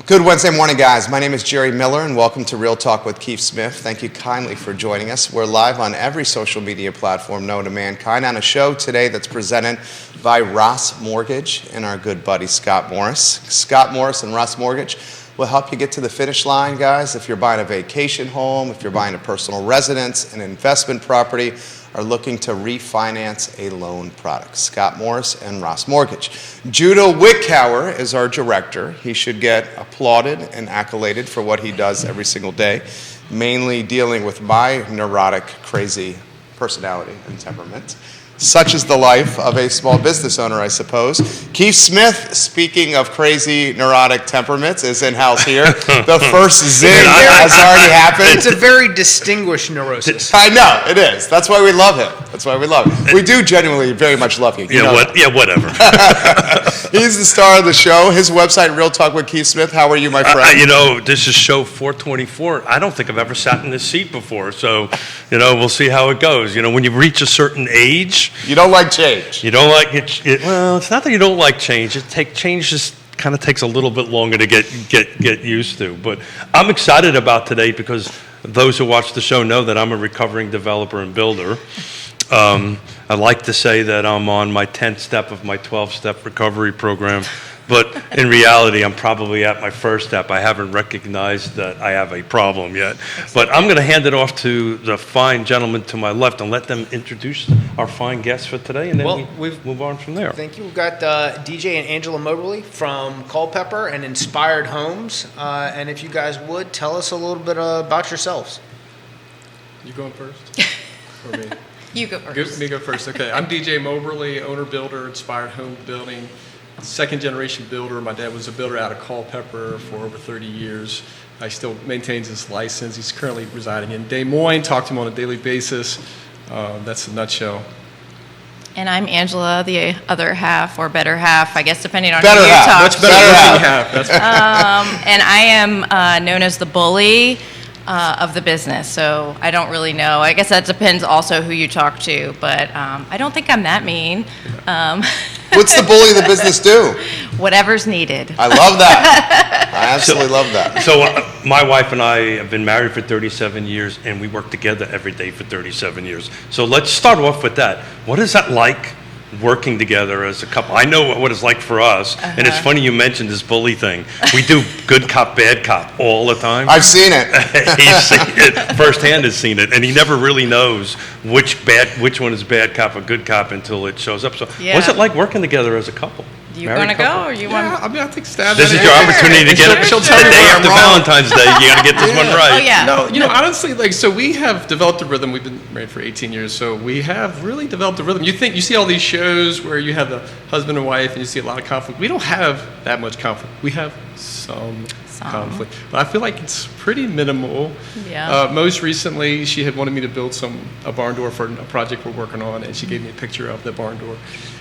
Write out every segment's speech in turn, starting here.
Good Wednesday morning, guys. My name is Jerry Miller, and welcome to Real Talk with Keith Smith. Thank you kindly for joining us. We're live on every social media platform known to mankind on a show today that's presented by Ross Mortgage and our good buddy Scott Morris. Scott Morris and Ross Mortgage will help you get to the finish line, guys. If you're buying a vacation home, if you're buying a personal residence, an investment property, are looking to refinance a loan product. Scott Morris and Ross Mortgage. Judah Wickower is our director. He should get applauded and accoladed for what he does every single day, mainly dealing with my neurotic, crazy personality and temperament. Such is the life of a small business owner, I suppose. Keith Smith, speaking of crazy, neurotic temperaments, is in-house here. The first zing has already happened. It's a very distinguished neurosis. I know, it is. That's why we love him. That's why we love him. We do genuinely very much love you. Whatever. He's the star of the show. His website, Real Talk with Keith Smith. How are you, my friend? This is show 424. I don't think I've ever sat in this seat before, so, we'll see how it goes. When you reach a certain age, you don't like change. You don't like it. Well, it's not that you don't like change. Change just kind of takes a little bit longer to get used to. But I'm excited about today because those who watch the show know that I'm a recovering developer and builder. I like to say that I'm on my 10th step of my 12-step recovery program. But in reality, I'm probably at my first step. I haven't recognized that I have a problem yet. But I'm going to hand it off to the fine gentleman to my left and let them introduce our fine guests for today, and then we move on from there. Thank you. We've got DJ and Angela Moberley from Culpeper and Inspired Homes. And if you guys would, tell us a little bit about yourselves. You going first? Or me? You go first. Me go first. Okay. I'm DJ Moberley, owner-builder, Inspired Home Building. Second-generation builder. My dad was a builder out of Culpeper for over 30 years. He still maintains his license. He's currently residing in Des Moines. Talk to him on a daily basis. That's a nutshell. And I'm Angela, the other half, or better half, I guess, depending on better who you half. talk Much to. better half. That's And I am known as the bully of the business, so I don't really know. I guess that depends also who you talk to, but I don't think I'm that mean. What's the bully of the business do? Whatever's needed. I love that. I absolutely love that. So my wife and I have been married for 37 years, and we work together every day for 37 years. So let's start off with that. What is that like, working together as a couple? I know what it's like for us, and it's funny you mentioned this bully thing. We do good cop, bad cop all the time. I've seen it. He's seen it firsthand. Has seen it, and he never really knows which one is bad cop or good cop until it shows up. So, what's it like working together as a couple? You want to go, or you want? I think stab. This is your opportunity to get it. She'll The tell you day where after I'm wrong. Valentine's Day, you got to get this one right. Oh yeah. No, honestly, so we have developed a rhythm. We've been married for 18 years, so we have really developed a rhythm. You see all these shows where you have the husband and wife, and you see a lot of conflict. We don't have that much conflict. We have some conflict, but I feel like it's pretty minimal. Yeah. Most recently, she had wanted me to build a barn door for a project we're working on, and she gave me a picture of the barn door,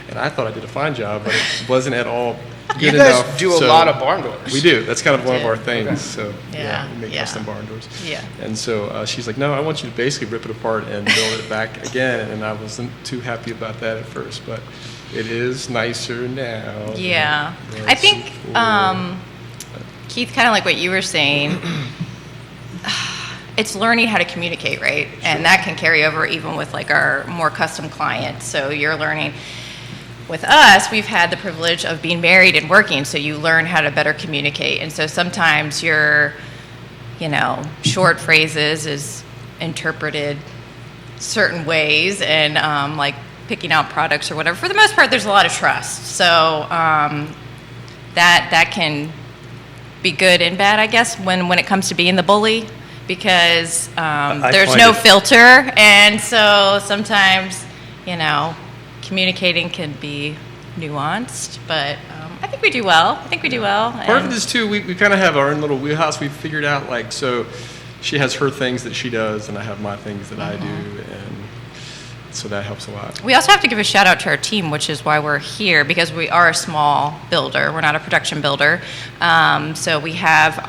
and I thought I did a fine job, but it wasn't at all You good guys enough. do a lot of barn doors. We do. That's kind of one of our things. Okay. So Yeah, we make yeah. custom barn doors. Yeah. And so she's like, no, I want you to basically rip it apart and build it back again. And I wasn't too happy about that at first, but it is nicer now. Yeah. I think, Keith, kind of like what you were saying, it's learning how to communicate, right? Sure. And that can carry over even with like our more custom clients. So you're learning. With us, we've had the privilege of being married and working, so you learn how to better communicate. And so sometimes your, short phrases is interpreted certain ways, and like picking out products or whatever. For the most part, there's a lot of trust. So that can be good and bad, I guess, when it comes to being the bully, because there's no filter, and so sometimes, communicating can be nuanced, but I think we do well. Part of it is, too, we kind of have our own little wheelhouse. We've figured out, so she has her things that she does, and I have my things that I do, and so that helps a lot. We also have to give a shout out to our team, which is why we're here, because we are a small builder. We're not a production builder. So we have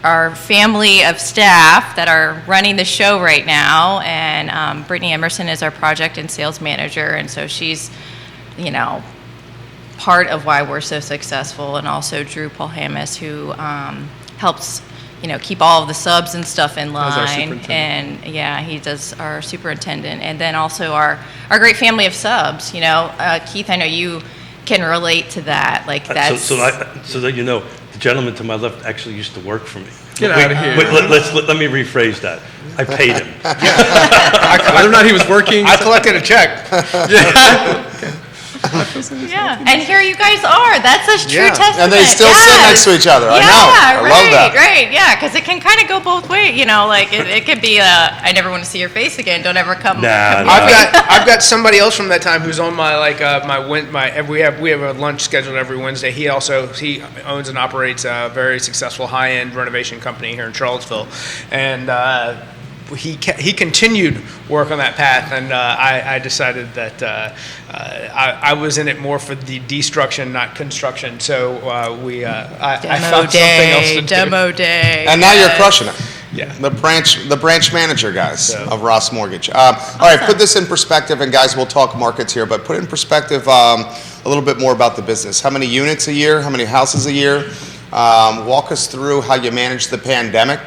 our family of staff that are running the show right now, and Brittany Emerson is our project and sales manager, and so she's, part of why we're so successful, and also Drew Paul Hammis, who helps keep all of the subs and stuff in As our line. superintendent. And yeah, he does our superintendent, and then also our great family of subs. Keith, I know you can relate to that. Like that's So that the gentleman to my left actually used to work for me. Get out of here. Wait, let me rephrase that. I paid him. Whether or not he was working. I collected a check. yeah. And here you guys are. That's a true Yeah. testament. And they still sit Yes. next to each other. I Yeah, know. I right, love that. right, yeah, because it can kind of go both ways, like it could be I never want to see your face again, don't ever come. Nah, come nah. near me. I've got somebody else from that time who's on my we have a lunch scheduled every Wednesday. He owns and operates a very successful high-end renovation company here in Charlottesville, and he continued work on that path, and I decided that I was in it more for the destruction, not construction. So I found something else to do. Demo day. And now you're yes. crushing it. Yeah. The branch manager guys So- of Ross Mortgage. All right, put this in perspective, and guys, we'll talk markets here, but put it in perspective a little bit more about the business. How many units a year? How many houses a year? Walk us through how you manage the pandemic,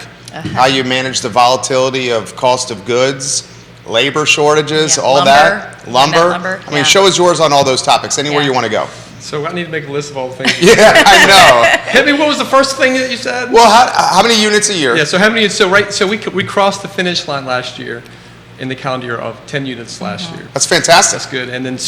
how you manage the volatility of cost of goods, labor shortages, Yeah, all lumber. that. Lumber. I mean, Yeah. show is yours on all those topics, anywhere Yeah. you want to go. So I need to make a list of all the things. Yeah, I know. Hit me, what was the first thing that you said? Well, how many units a year? Yeah, so we crossed the finish line last year in the calendar year of 10 units last year. That's fantastic. That's good. And then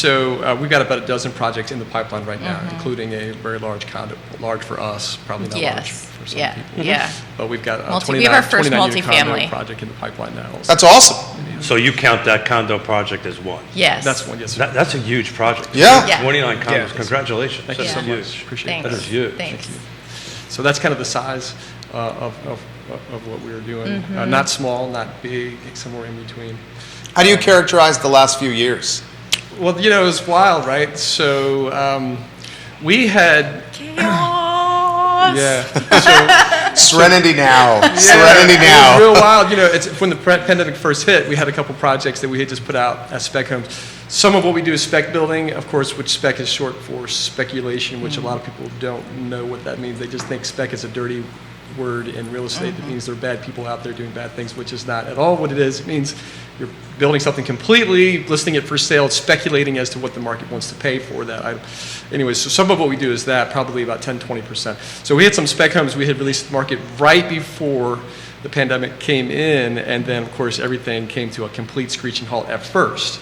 we've got about a dozen projects in the pipeline right now, including a very large condo, large for us, probably not large Yes. for some Yeah. people. Yeah. But we've got a We have our first 29-unit condo multifamily. project in the pipeline now. Also. That's awesome. So you count that condo project as one? Yes. That's one, yes. That's a huge project. Yeah. Yeah. 29 condos. Yeah. Congratulations. Thank you That's so huge. much. Appreciate Thanks. it. That is huge. Thanks. So that's kind of the size of what we were doing. Not small, not big, somewhere in between. How do you characterize the last few years? Well, it was wild, right? So we had, Chaos. Serenity now. Yeah, Serenity it was now. real wild. It's when the pandemic first hit, we had a couple projects that we had just put out as spec homes. Some of what we do is spec building, of course, which spec is short for speculation, which a lot of people don't know what that means. They just think spec is a dirty word in real estate that means there are bad people out there doing bad things, which is not at all what it is. It means you're building something completely, listing it for sale, speculating as to what the market wants to pay for that. Anyways, so some of what we do is that, probably about 10-20%. So we had some spec homes we had released to the market right before the pandemic came in, and then, of course, everything came to a complete screeching halt at first.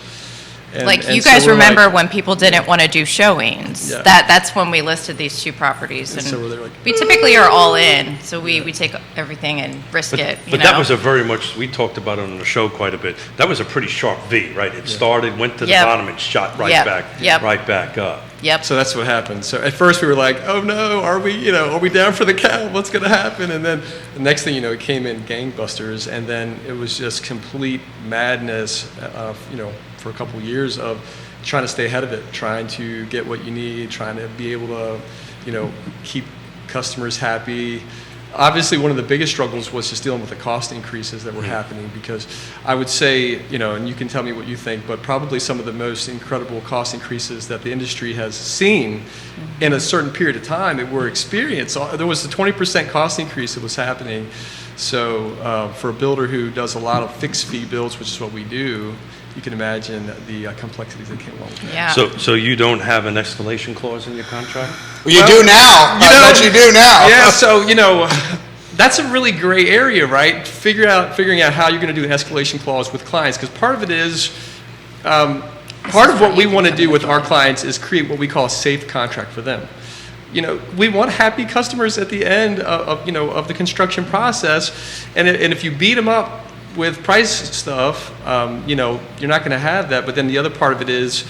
And You so guys we're remember like- when people didn't want to do showings. Yeah. That's when we listed these two properties. And so we're there like, we typically are all in, so we take everything and risk it. But that was a very much, we talked about it on the show quite a bit. That was a pretty sharp V, right? It started, went to the Yep. bottom and shot right Yep. back, Yep. right back up. Yep. So that's what happened. So at first we were like, oh no, are we down for the count? What's going to happen? And then the next thing it came in gangbusters, and then it was just complete madness, for a couple years of trying to stay ahead of it, trying to get what you need, trying to be able to, keep customers happy. Obviously, one of the biggest struggles was just dealing with the cost increases that were happening, because I would say, and you can tell me what you think, but probably some of the most incredible cost increases that the industry has seen in a certain period of time that were experienced. There was a 20% cost increase that was happening. So for a builder who does a lot of fixed fee builds, which is what we do, you can imagine the complexities that came along with that. Yeah. So you don't have an escalation clause in your contract? Well, you do now. I bet you do now. Yeah, so that's a really gray area, right? Figuring out how you're going to do an escalation clause with clients, because part of it is part of what we want to do with our clients is create what we call a safe contract for them. We want happy customers at the end of the construction process, and if you beat them up with price stuff, you're not going to have that. But then the other part of it is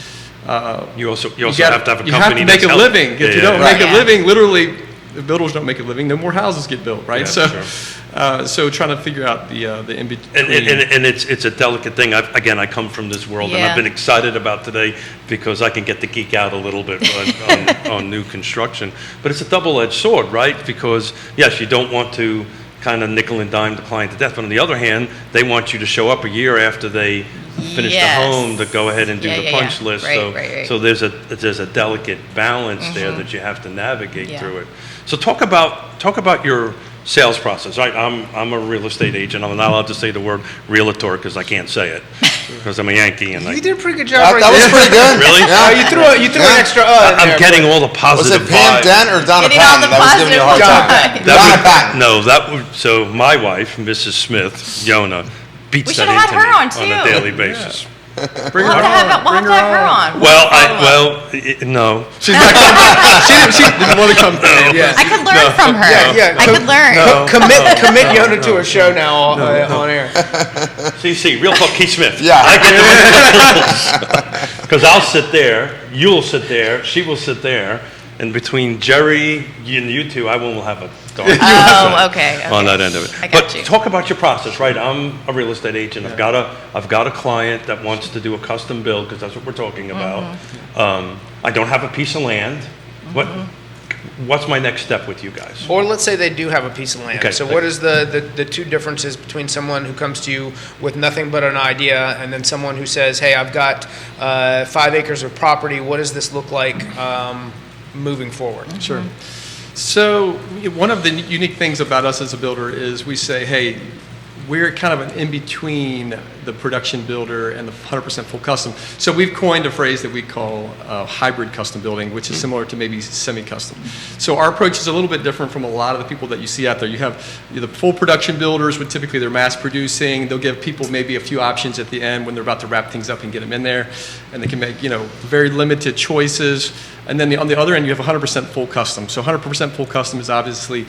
You also have to have a company you have to make that's a living. If you don't Right. make a living, literally, the builders don't make a living. No more houses get built, right? Yeah, So trying to figure out the in between. And it's a delicate thing. I come from this world, and Yeah. I've been excited about today because I can get to geek out a little bit on new construction. But it's a double-edged sword, right? Because yes, you don't want to kind of nickel and dime the client to death, but on the other hand, they want you to show up a year after they finish Yes. the home to go ahead and do Yeah, the yeah, punch yeah. list. Right, So, right, right. so there's a delicate balance there that you have to navigate Yeah. through it. So talk about your sales process. I'm a real estate agent. I'm not allowed to say the word realtor because I can't say it because I'm a Yankee and You did a pretty good job. That, right that was there. pretty good. Really? Yeah. You threw an extra. In I'm there, getting but- all the Was positive it Pam vibes. Dent or Donna Getting all Patton the that was giving you a hard positive time? vibes. Donna Patton. No, that would, so my wife, Mrs. Smith, Yonna, beats We that should've had into her me on, a too. daily basis. Bring We'll her have to have, on. we'll have, Bring to have her on. Well, Follow up. no. She's not coming. She didn't want to come today. Yeah. I could learn from her. Yeah, I could learn. Commit Yonna to a show now on air. CC, Real Talk Keith Smith. Yeah. I get the Because I'll sit there, you'll sit there, she will sit there, and between Jerry and you two, I won't have a darn Oh, okay. on that end of it. I got But you. talk about your process, right? I'm a real estate agent. I've got a client that wants to do a custom build because that's what we're talking about. I don't have a piece of land. What's my next step with you guys? Or let's say they do have a piece of land. Okay. So what is the two differences between someone who comes to you with nothing but an idea and then someone who says, hey, I've got 5 acres of property. What does this look like moving forward? Sure. So one of the unique things about us as a builder is we say, hey, we're kind of an in-between the production builder and the 100% full custom. So we've coined a phrase that we call hybrid custom building, which is similar to maybe semi-custom. So our approach is a little bit different from a lot of the people that you see out there. You have the full production builders, would typically they're mass producing. They'll give people maybe a few options at the end when they're about to wrap things up and get them in there. And they can make, very limited choices. And then on the other end, you have 100% full custom. So 100% full custom is obviously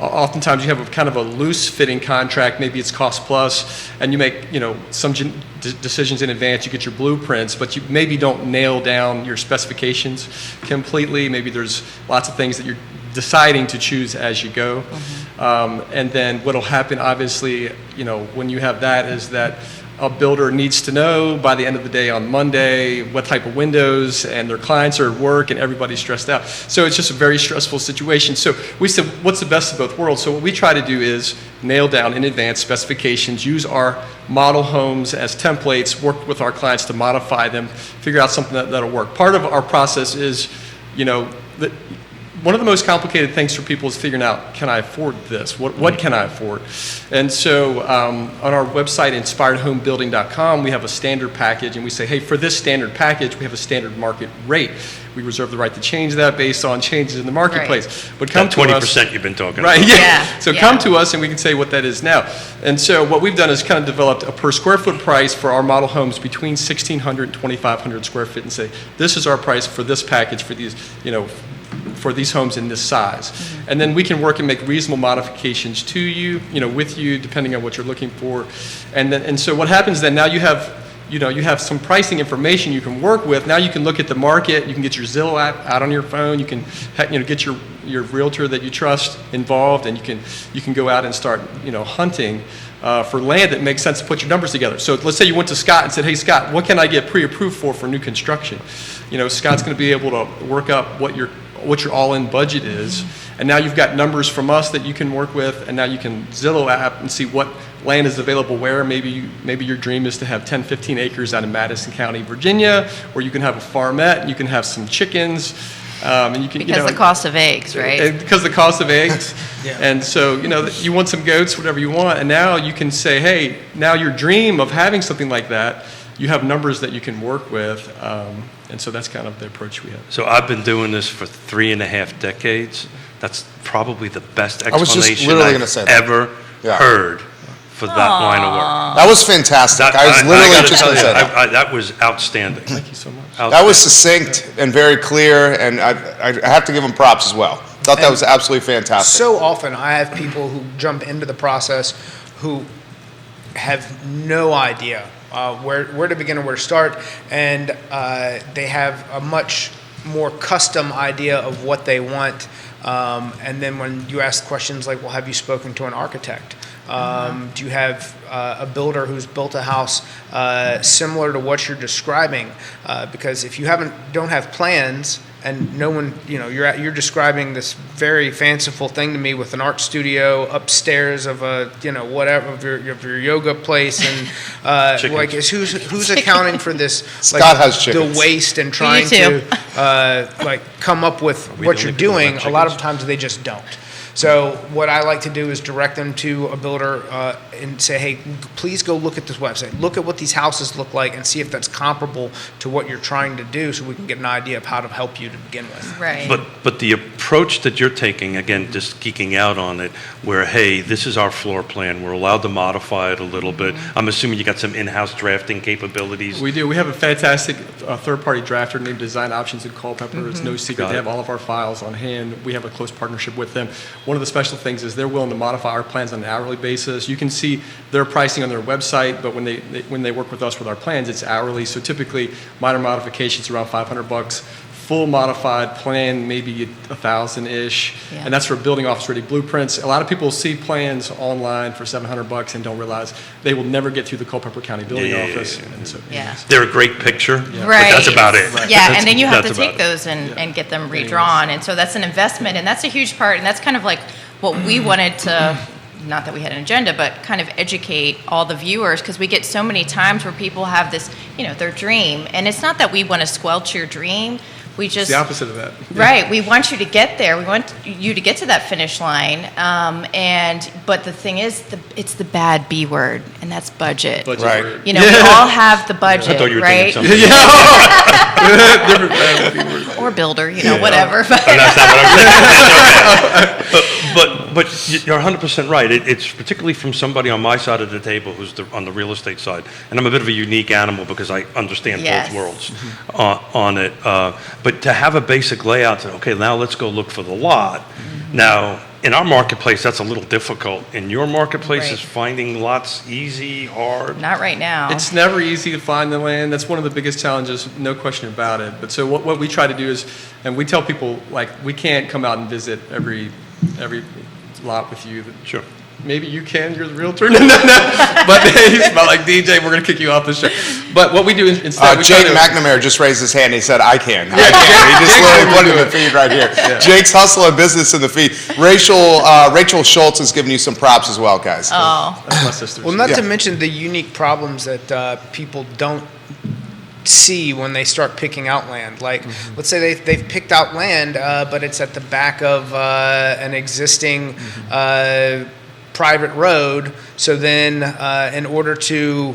oftentimes you have a kind of a loose fitting contract, maybe it's cost plus, and you make, some decisions in advance, you get your blueprints, but you maybe don't nail down your specifications completely. Maybe there's lots of things that you're deciding to choose as you go. And then what'll happen, obviously, when you have that is that a builder needs to know by the end of the day on Monday what type of windows, and their clients are at work and everybody's stressed out. So it's just a very stressful situation. So we said, what's the best of both worlds? So what we try to do is nail down in advance specifications, use our model homes as templates, work with our clients to modify them, figure out something that'll work. Part of our process is, one of the most complicated things for people is figuring out, can I afford this? What can I afford? And so on our website, inspiredhomebuilding.com, we have a standard package, and we say, hey, for this standard package, we have a standard market rate. We reserve the right to change that based on changes in the marketplace. Right. But come That to us. 20% you've been talking Right, about. yeah. So Yeah. come to us and we can say what that is now. And so what we've done is kind of developed a per square foot price for our model homes between 1,600 and 2,500 square feet and say, this is our price for this package for these, for these homes in this size. And then we can work and make reasonable modifications to you, with you, depending on what you're looking for. And so what happens then, now you have some pricing information you can work with. Now you can look at the market, you can get your Zillow app out on your phone, you can get your realtor that you trust involved, and you can go out and start hunting for land that makes sense to put your numbers together. So let's say you went to Scott and said, hey Scott, what can I get pre-approved for new construction? Scott's going to be able to work up what your all-in budget is, and now you've got numbers from us that you can work with, and now you can Zillow app and see what land is available where. Maybe your dream is to have 10, 15 acres out in Madison County, Virginia, where you can have a farmette, you can have some chickens, and you can Because the cost of eggs, right? because the cost of eggs. Yeah. And so, you want some goats, whatever you want, and now you can say, hey, now your dream of having something like that, you have numbers that you can work with, and so that's kind of the approach we have. So I've been doing this for 3.5 decades. That's probably the best I was just explanation literally gonna I've say that. ever Yeah. heard for that line of work. That was fantastic. I was literally gotta just tell going to you, say that. that was outstanding. Thank you so much. That was succinct and very clear, and I have to give him props as well. Thought that was absolutely fantastic. So often I have people who jump into the process who have no idea where to begin and where to start, and they have a much more custom idea of what they want. And then when you ask questions like, well, have you spoken to an architect? Do you have a builder who's built a house similar to what you're describing? Because if you don't have plans and no one, you're describing this very fanciful thing to me with an art studio upstairs of a, whatever, of your yoga place, and like, who's accounting for this? Scott has chickens. The waste and trying to like come up with what you're doing. A lot of times they just don't. So what I like to do is direct them to a builder and say, hey, please go look at this website. Look at what these houses look like and see if that's comparable to what you're trying to do, so we can get an idea of how to help you to begin with. Right. But the approach that you're taking, again, just geeking out on it, where, hey, this is our floor plan. We're allowed to modify it a little bit. I'm assuming you got some in-house drafting capabilities. We do. We have a fantastic third-party drafter named Design Options in Culpeper. It's no secret. They have all of our files on hand. We have a close partnership with them. One of the special things is they're willing to modify our plans on an hourly basis. You can see their pricing on their website, but when they work with us with our plans, it's hourly. So typically, minor modifications around $500. Full modified plan, maybe 1,000-ish, and that's for building office-ready blueprints. A lot of people see plans online for $700 and don't realize they will never get through the Culpeper County Building Office. And so, they're a great picture, Right. but that's about it. Yeah, and then you have to That's take about it. those and get them redrawn, and so that's an investment, and that's a huge part, and that's kind of like what we wanted to, not that we had an agenda, but kind of educate all the viewers, because we get so many times where people have this, their dream, and it's not that we want to squelch your dream. We just, it's the opposite of that. Right. We want you to get there. We want you to get to that finish line. But the thing is, it's the bad B word, and that's budget. Right. Word. We all have the budget, I thought you were right? thinking something. Different bad B word. Or builder, whatever. That's not what I'm saying. But you're 100% right. It's particularly from somebody on my side of the table who's on the real estate side. And I'm a bit of a unique animal because I understand both worlds on it. But to have a basic layout, okay, now let's go look for the lot. Now, in our marketplace, that's a little difficult. In your marketplace, is finding lots easy, hard? Not right now. It's never easy to find the land. That's one of the biggest challenges, no question about it. But so what we try to do is, and we tell people, like, we can't come out and visit every lot with you. Sure. Maybe you can, you're the realtor. No. But he's about like, DJ, we're going to kick you off the show. But what we do instead, we Jake try to, McNamara just raised his hand. He said, I can. He just literally put it in the feed right here. Jake's Hustle and Business in the feed. Rachel Schultz has given you some props as well, guys. Oh. That's my sisters. Well, not to mention the unique problems that people don't see when they start picking out land. Like, let's say they've picked out land, but it's at the back of an existing private road. So then, in order to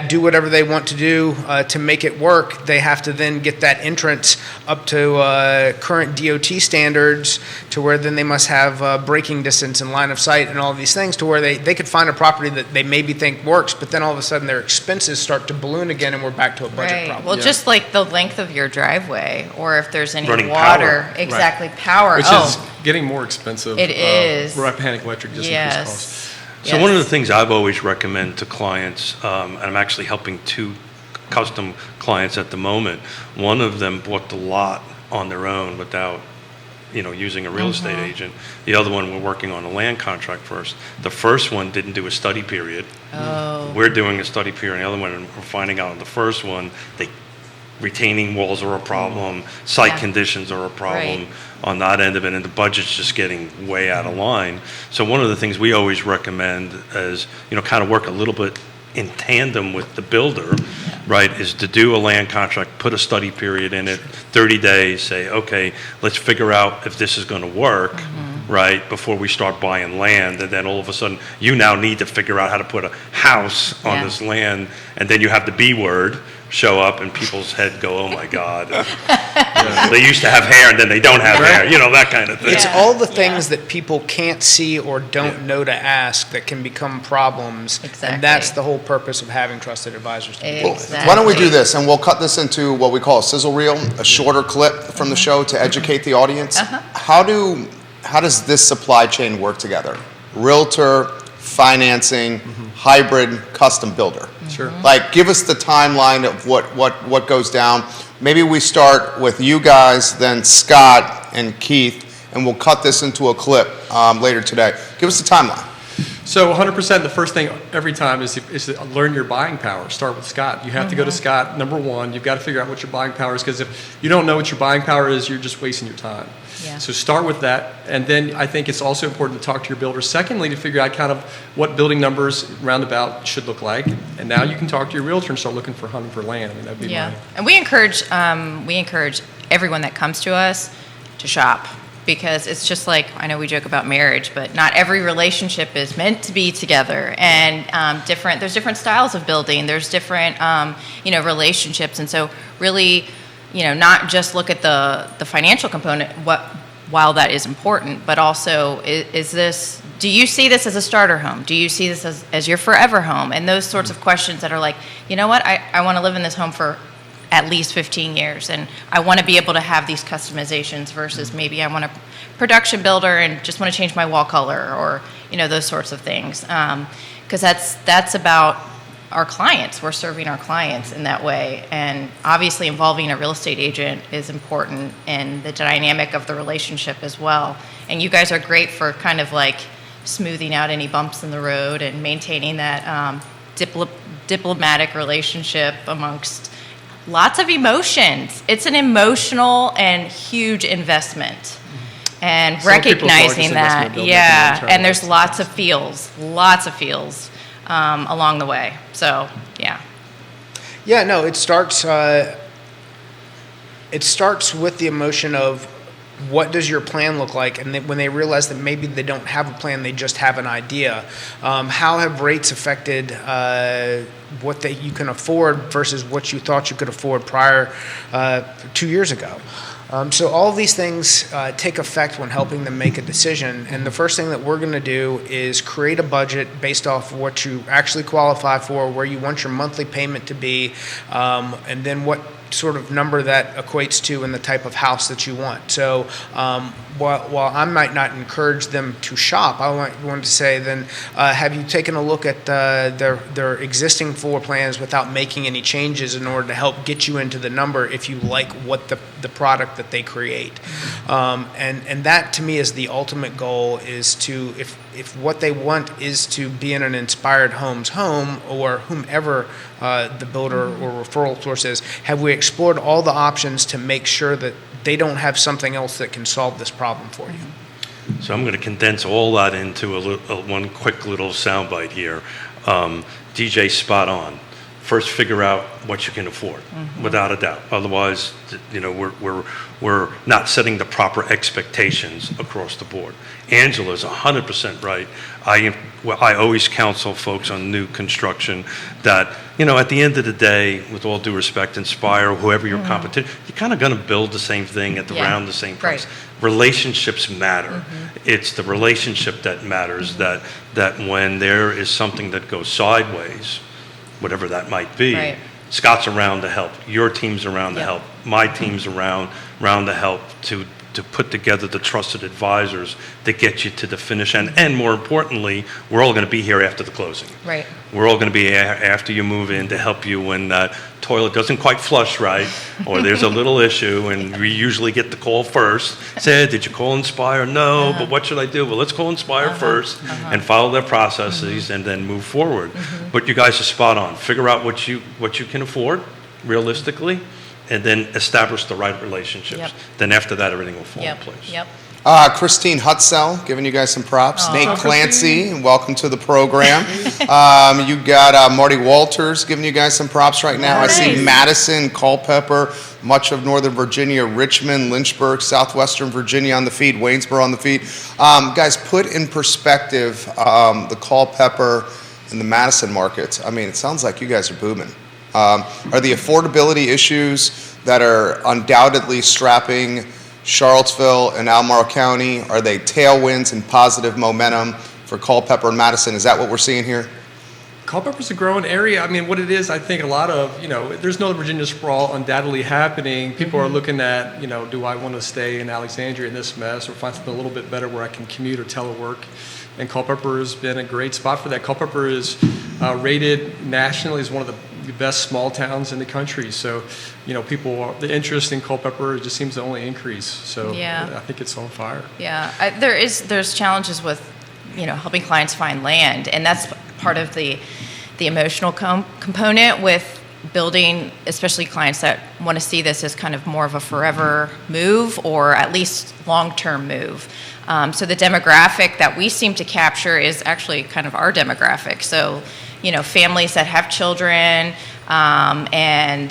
do whatever they want to do to make it work, they have to then get that entrance up to current DOT standards, to where then they must have braking distance and line of sight and all of these things, to where they could find a property that they maybe think works, but then all of a sudden their expenses start to balloon again, and we're back to a budget problem. Well, just like the length of your driveway, or if there's any Running water. power. Exactly, power. Which is getting more expensive. It is. Rappahannock Electric just increased costs. So one of the things I've always recommend to clients, and I'm actually helping 2 custom clients at the moment. One of them bought the lot on their own without, using a real estate agent. The other one, we're working on a land contract first. The first one didn't do a study period. Oh. We're doing a study period. The other one, we're finding out on the first one, retaining walls are a problem, site conditions are a problem on that end of it, and the budget's just getting way out of line. So one of the things we always recommend is, kind of work a little bit in tandem with the builder, right, is to do a land contract, put a study period in it, 30 days, say, okay, let's figure out if this is going to work, right, before we start buying land. And then all of a sudden, you now need to figure out how to put a house on this land, and then you have the B word show up, and people's head go, oh my God. They used to have hair, and then they don't have hair, that kind of thing. It's all the things that people can't see or don't know to ask that can become problems. Exactly. And that's the whole purpose of having trusted advisors to begin with. Exactly. Why don't we do this, and we'll cut this into what we call a sizzle reel, a shorter clip from the show to educate the audience. How does this supply chain work together? Realtor, financing, hybrid, custom builder. Sure. Like, give us the timeline of what goes down. Maybe we start with you guys, then Scott and Keith, and we'll cut this into a clip later today. Give us the timeline. So 100%, the first thing every time is to learn your buying power. Start with Scott. You have to go to Scott. Number one, you've got to figure out what your buying power is, because if you don't know what your buying power is, you're just wasting your time. Yeah. So start with that, and then I think it's also important to talk to your builder. Secondly, to figure out kind of what building numbers roundabout should look like, and now you can talk to your realtor and start looking for hunting for land. I mean, that'd be my... And we encourage everyone that comes to us to shop, because it's just like, I know we joke about marriage, but not every relationship is meant to be together, and there's different styles of building, there's different relationships, and so really, not just look at the financial component, while that is important, but also do you see this as a starter home? Do you see this as your forever home? And those sorts of questions that are like, you know what, I want to live in this home for at least 15 years, and I want to be able to have these customizations versus maybe I want a production builder and just want to change my wall color, or those sorts of things, because that's about our clients. We're serving our clients in that way, and obviously involving a real estate agent is important in the dynamic of the relationship as well. And you guys are great for kind of like smoothing out any bumps in the road and maintaining that diplomatic relationship amongst lots of emotions. It's an emotional and huge investment, and Some people recognizing feel like that, it's investment building and there's lots of feels along the way. So, yeah. Yeah, no, it starts with the emotion of what does your plan look like, and then when they realize that maybe they don't have a plan, they just have an idea. How have rates affected what you can afford versus what you thought you could afford prior 2 years ago? So all of these things take effect when helping them make a decision. And the first thing that we're going to do is create a budget based off what you actually qualify for, where you want your monthly payment to be, and then what sort of number that equates to in the type of house that you want. So while I might not encourage them to shop, I want to say then, have you taken a look at their existing floor plans without making any changes in order to help get you into the number if you like what the product that they create? And that to me is the ultimate goal, is to, if what they want is to be in an Inspired Homes home, or whomever the builder or referral source is, have we explored all the options to make sure that they don't have something else that can solve this problem for you? So I'm going to condense all that into one quick little soundbite here. DJ, spot on. First, figure out what you can afford, without a doubt. Otherwise, we're not setting the proper expectations across the board. Angela's 100% right. I always counsel folks on new construction that, at the end of the day, with all due respect, Inspire, whoever your competition, you're kind of going to build the same thing at around the same price. Right. Relationships matter. It's the relationship that matters, that when there is something that goes sideways, whatever that might be, Right. Scott's around to help. Your team's around to Yep. help. My team's around to help to put together the trusted advisors that get you to the finish end. And more importantly, we're all going to be here after the closing. Right. We're all going to be after you move in to help you when that toilet doesn't quite flush right, or there's a little issue, and we usually get the call first. Say, did you call Inspire? No, but what should I do? Well, let's call Inspire first and follow their processes and then move forward. But you guys are spot on. Figure out what you can afford realistically, and then establish the right relationships. Yep. Then after that, everything will fall in Yep. place. Yep. Christine Hutzell, giving you guys some props. Aw. Nate Clancy, welcome to the program. You got Marty Walters giving you guys some props right now. I see Nice. Madison, Culpeper, much of Northern Virginia, Richmond, Lynchburg, Southwestern Virginia on the feed, Waynesboro on the feed. Guys, put in perspective the Culpeper and the Madison markets. I mean, it sounds like you guys are booming. Are the affordability issues that are undoubtedly strapping Charlottesville and Albemarle County, are they tailwinds and positive momentum for Culpeper and Madison? Is that what we're seeing here? Culpeper's a growing area. I mean, what it is, I think a lot of, there's Northern Virginia sprawl undoubtedly happening. People are looking at, do I want to stay in Alexandria in this mess, or find something a little bit better where I can commute or telework? And Culpeper has been a great spot for that. Culpeper is rated nationally as one of the best small towns in the country. So, the interest in Culpeper just seems to only increase. So Yeah. I think it's on fire. Yeah, there's challenges with helping clients find land. And that's part of the emotional component with building, especially clients that want to see this as kind of more of a forever move or at least long-term move. So the demographic that we seem to capture is actually kind of our demographic. So, families that have children, and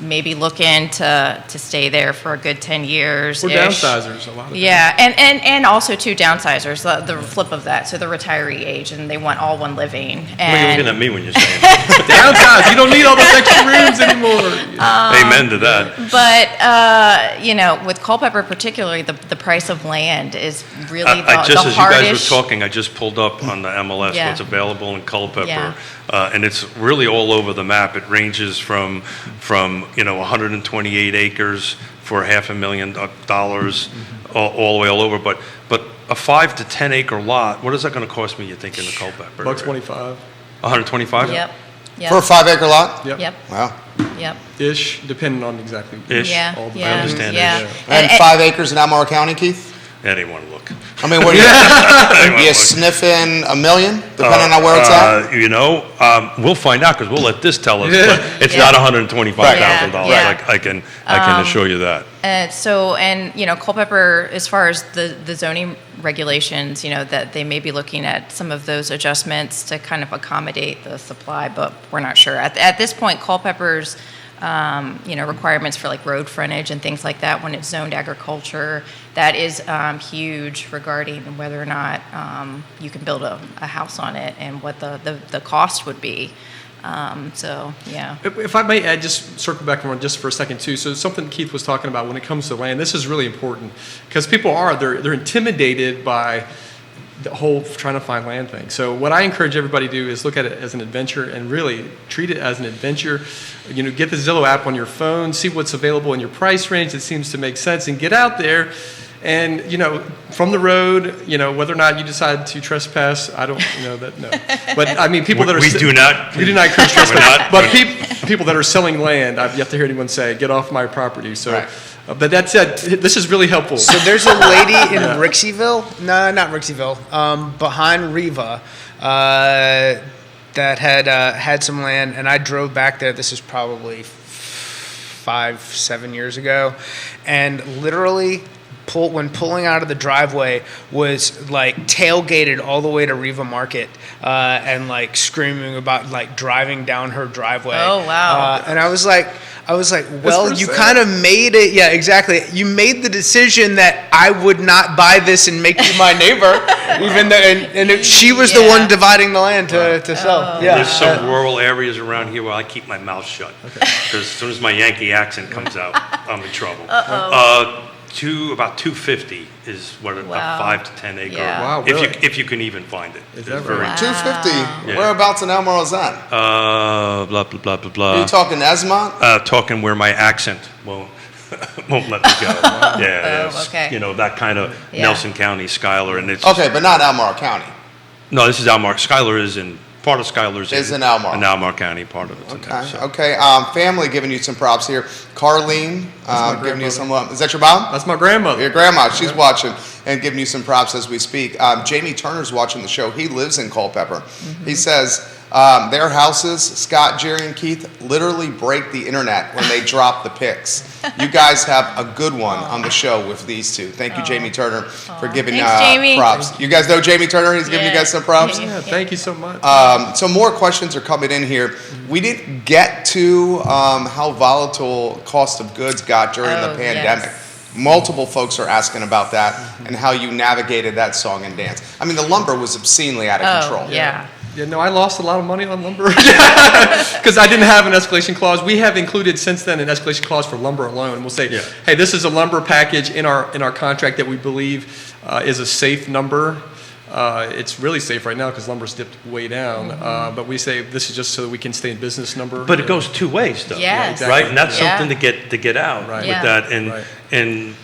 maybe looking to stay there for a good 10 years. We're downsizers, a lot of them. Yeah, and also too downsizers, the flip of that, so the retiree age, and they want all one living. What are you And looking at me when you're saying that? Downsize. You don't need all those extra rooms anymore. Amen to that. but with Culpeper particularly, the price of land is really the Just as you guys hardest. were talking, I just pulled up on the MLS Yeah. what's available in Culpeper, Yeah. and it's really all over the map. It ranges from 128 acres for $500,000 all the way all over. But a 5 to 10 acre lot, what is that going to cost me? You think in the Culpeper? $125 125. Yep. For a 5-acre lot? Yep. Yep. Wow. Yep. ish, depending on exactly. Ish. Yeah. All the Yeah. I understand it, Yeah. yeah. And 5 acres in Albemarle County, Keith? I didn't want to look. I mean, what are you sniffing $1 million, depending on where it's at? We'll find out because we'll let this tell us. Yeah. But it's not $125,000. Yeah. I can assure you that. Culpeper, as far as the zoning regulations, that they may be looking at some of those adjustments to kind of accommodate the supply, but we're not sure. At this point, Culpeper's, requirements for like road frontage and things like that when it's zoned agriculture, that is huge regarding whether or not you can build a house on it and what the cost would be. Yeah. If I may add, just circle back around just for a second too. So something Keith was talking about when it comes to land, this is really important because people they're intimidated by the whole trying to find land thing. So what I encourage everybody to do is look at it as an adventure and really treat it as an adventure. Get the Zillow app on your phone, see what's available in your price range that seems to make sense, and get out there. And from the road, whether or not you decide to trespass, I don't know that. No, but I mean, people that are We do not encourage trespass. We're not. But people that are selling land, I've yet to hear anyone say, "Get off my property." So, Right. But that said, this is really helpful. So there's a lady in Rixieville, no, not Rixieville, behind Riva, that had some land, and I drove back there. This is probably 5-7 years ago, and literally when pulling out of the driveway was like tailgated all the way to Riva Market, and like screaming about like driving down her driveway. Oh, wow. And I was like, well, for you sale. kind of made it. Yeah, exactly. You made the decision that I would not buy this and make you my neighbor, even though, she was the one dividing the land to sell. Yeah. There's some rural areas around here where I keep my mouth shut because as soon as my Yankee accent comes out, I'm in trouble. About 250 is what a Wow. 5 to 10 acre. Yeah. Wow, really? If you can even find it. Is that It's very- right? 250. Yeah. Whereabouts in Albemarle is that? Blah blah blah blah blah. Are you talking Esmont? Talking where my accent won't let me go. Yeah, Oh, okay. That kind of Yeah. Nelson County, Schuyler, and it's Okay, but not Albemarle County. no. This is Albemarle. Schuyler is in part of Schuyler's Is in Albemarle. in Albemarle County. Part of it's in there. Okay. So. Okay. Family giving you some props here. Carlene giving you some. Is that your mom? That's my grandmother. Your grandma. She's watching and giving you some props as we speak. Jamie Turner's watching the show. He lives in Culpeper. He says their houses, Scott, Jerry, and Keith, literally break the internet when they drop the pics. You guys have a good one on the show with these two. Thank you, Jamie Turner, for giving Thanks, Jamie. props. You guys know Jamie Turner? He's giving you Yeah. guys some props. Yeah, thank you so much. So more questions are coming in here. We didn't get to how volatile cost of goods got during the Oh, pandemic. yes. Multiple folks are asking about that and how you navigated that song and dance. I mean, the lumber was obscenely out of control. Yeah. Yeah, no, I lost a lot of money on lumber because I didn't have an escalation clause. We have included since then an escalation clause for lumber alone. We'll say, hey, this is a lumber package in our contract that we believe is a safe number. It's really safe right now because lumber's dipped way down. But we say this is just so that we can stay in business number. But it goes two ways, though. Yes. exactly. Right, and that's Yeah. something to get out Right. with Yeah. that. And Right. and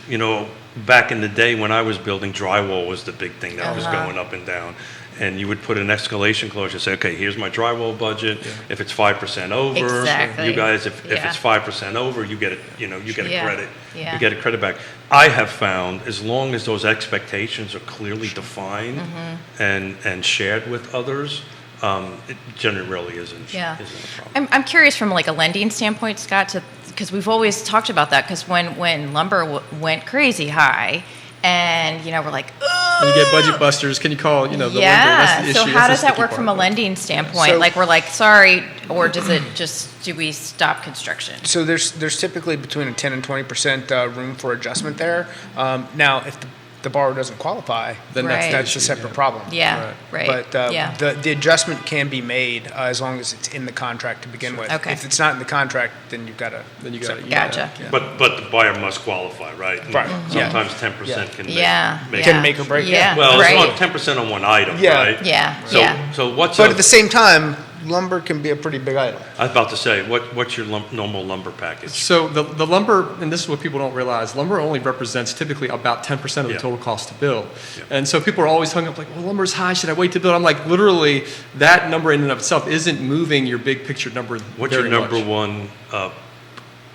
back in the day when I was building, drywall was the big thing that was going up and down. And you would put an escalation clause. You say, okay, here's my drywall budget. If it's 5% over, Exactly. you guys, if Yeah. it's 5% over, you get it. You get a Yeah. credit. Yeah. You get a credit back. I have found as long as those expectations are clearly defined and shared with others, it generally really isn't. Yeah. Isn't a problem. I'm curious from like a lending standpoint, Scott, because we've always talked about that, because when lumber went crazy high, and we're like, And you get budget busters. Can you call, the lender? That's the so issue. how That's does the that sticky work part. from a lending standpoint? So- Like, we're like, sorry, or do we stop construction? So there's typically between a 10 and 20% room for adjustment there. Now, if the borrower doesn't qualify, Then Right. that's a separate problem. Yeah, right. But Yeah. the adjustment can be made as long as it's in the contract to begin with. Okay. If it's not in the contract, then you've got to. Then you got it. Gotcha. But the buyer must qualify, right? And Right. Yeah. Sometimes 10% can Yeah. make Can make or break, Yeah. Well, it's right. not 10% on one item, Yeah. right? Yeah. So, Yeah. so what's But at the same time, lumber can be a pretty big item. I was about to say, what's your normal lumber package? So the lumber, and this is what people don't realize, lumber only represents typically about 10% of the Yeah. total cost to build. Yeah. And so people are always hung up like, well, lumber's high, should I wait to build? I'm like, literally, that number in and of itself isn't moving your big picture number What's your very number much. one,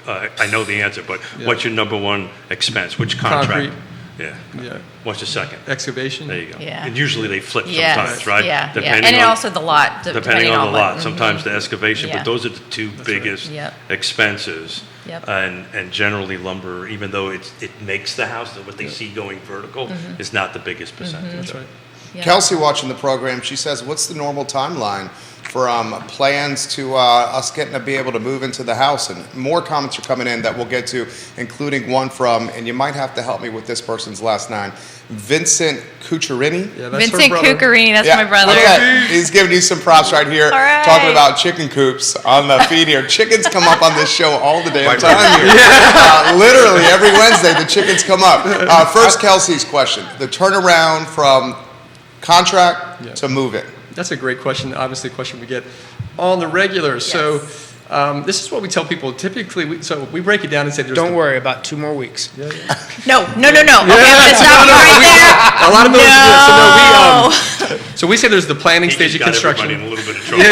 I know the answer, but what's your number one expense? Which contract? Concrete. Yeah. Yeah. What's your second? Excavation. There you go. Yeah. And usually they flip Yes. sometimes, right? Yeah. Depending And on, also the lot, depending on the what- lot. Sometimes the excavation, Yeah. but those are the two biggest Yep. expenses. Yep. And generally lumber, even though it makes the house, what they see going vertical, is not the biggest percentage. That's right. Yeah. Kelsey watching the program, she says, what's the normal timeline for plans to us getting to be able to move into the house? And more comments are coming in that we'll get to, including one from, and you might have to help me with this person's last name, Vincent Cucciarini. Yeah, that's her Vincent brother. Cuccarini, that's my brother. Okay. He's giving you some props right here, All right. talking about chicken coops on the feed here. Chickens come up on this show all the damn time here. Literally every Wednesday, the chickens come up. First, Kelsey's question: the turnaround from contract to move in. That's a great question. Obviously, a question we get on the regular. So this is what we tell people. Typically, we break it down and say there's Don't worry, about 2 more weeks. No. Okay, I'm going to stop you right there. A lot of builders do it. So we say there's the planning He stage of got construction. everybody in a little bit of trouble.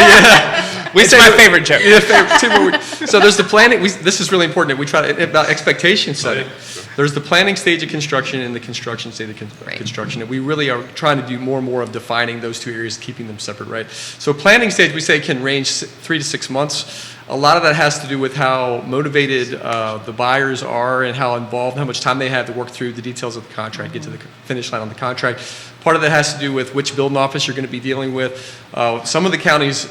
We It's say my that- favorite joke. Yeah, favorite. 2 more weeks. So there's the planning. This is really important. We try to about expectation setting. Sure. There's the planning stage of construction and the construction stage of Right. construction. And we really are trying to do more and more of defining those two areas, keeping them separate, right? So planning stage, we say, can range 3 to 6 months. A lot of that has to do with how motivated the buyers are and how involved, how much time they have to work through the details of the contract, get to the finish line on the contract. Part of that has to do with which building office you're going to be dealing with. Some of the counties,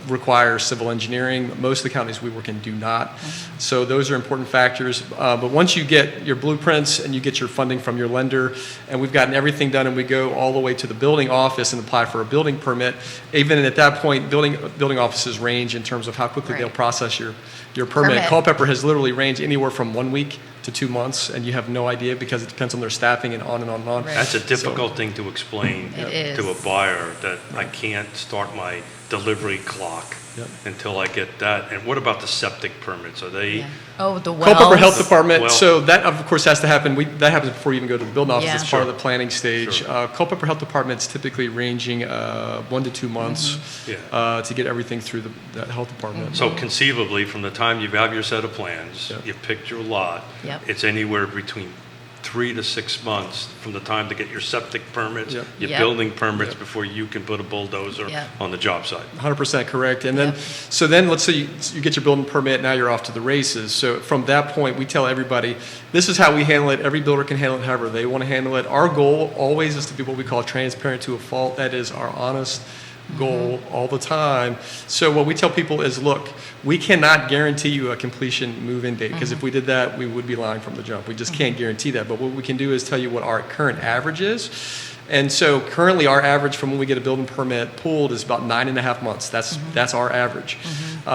require civil engineering. Most of the counties we work in do not. So those are important factors. But once you get your blueprints and you get your funding from your lender, and we've gotten everything done, and we go all the way to the building office and apply for a building permit, even at that point, building offices range in terms of how quickly they'll Right. process your permit. Permit. Culpeper has literally ranged anywhere from 1 week to 2 months, and you have no idea because it depends on their staffing and on and on and on. Right. That's a difficult thing to explain It to a is. buyer, that I can't start my delivery clock Yep. until I get that. And what about the septic permits? Are they? Yeah. Oh, the wells. Culpeper Health Department, Well- so that of course has to happen. That happens before you even go to the building office. Yeah. It's part of Sure. the planning stage. Sure. Culpeper Health Department's typically ranging 1 to 2 months Yeah. to get everything through the health department. So conceivably, from the time you have your set of plans, Yep. you picked your lot, Yep. it's anywhere between 3 to 6 months from the time to get your septic permits, Yep. your Yep. building permits, before you can put a bulldozer Yep. on the job site. 100% correct. And then, Yep. so then let's say you get your building permit, now you're off to the races. So from that point, we tell everybody, this is how we handle it. Every builder can handle it however they want to handle it. Our goal always is to be what we call transparent to a fault. That is our honest goal all the time. So what we tell people is, look, we cannot guarantee you a completion move-in date, because if we did that, we would be lying from the jump. We just can't guarantee that. But what we can do is tell you what our current average is. And so currently our average from when we get a building permit pulled is about 9.5 months. That's our average.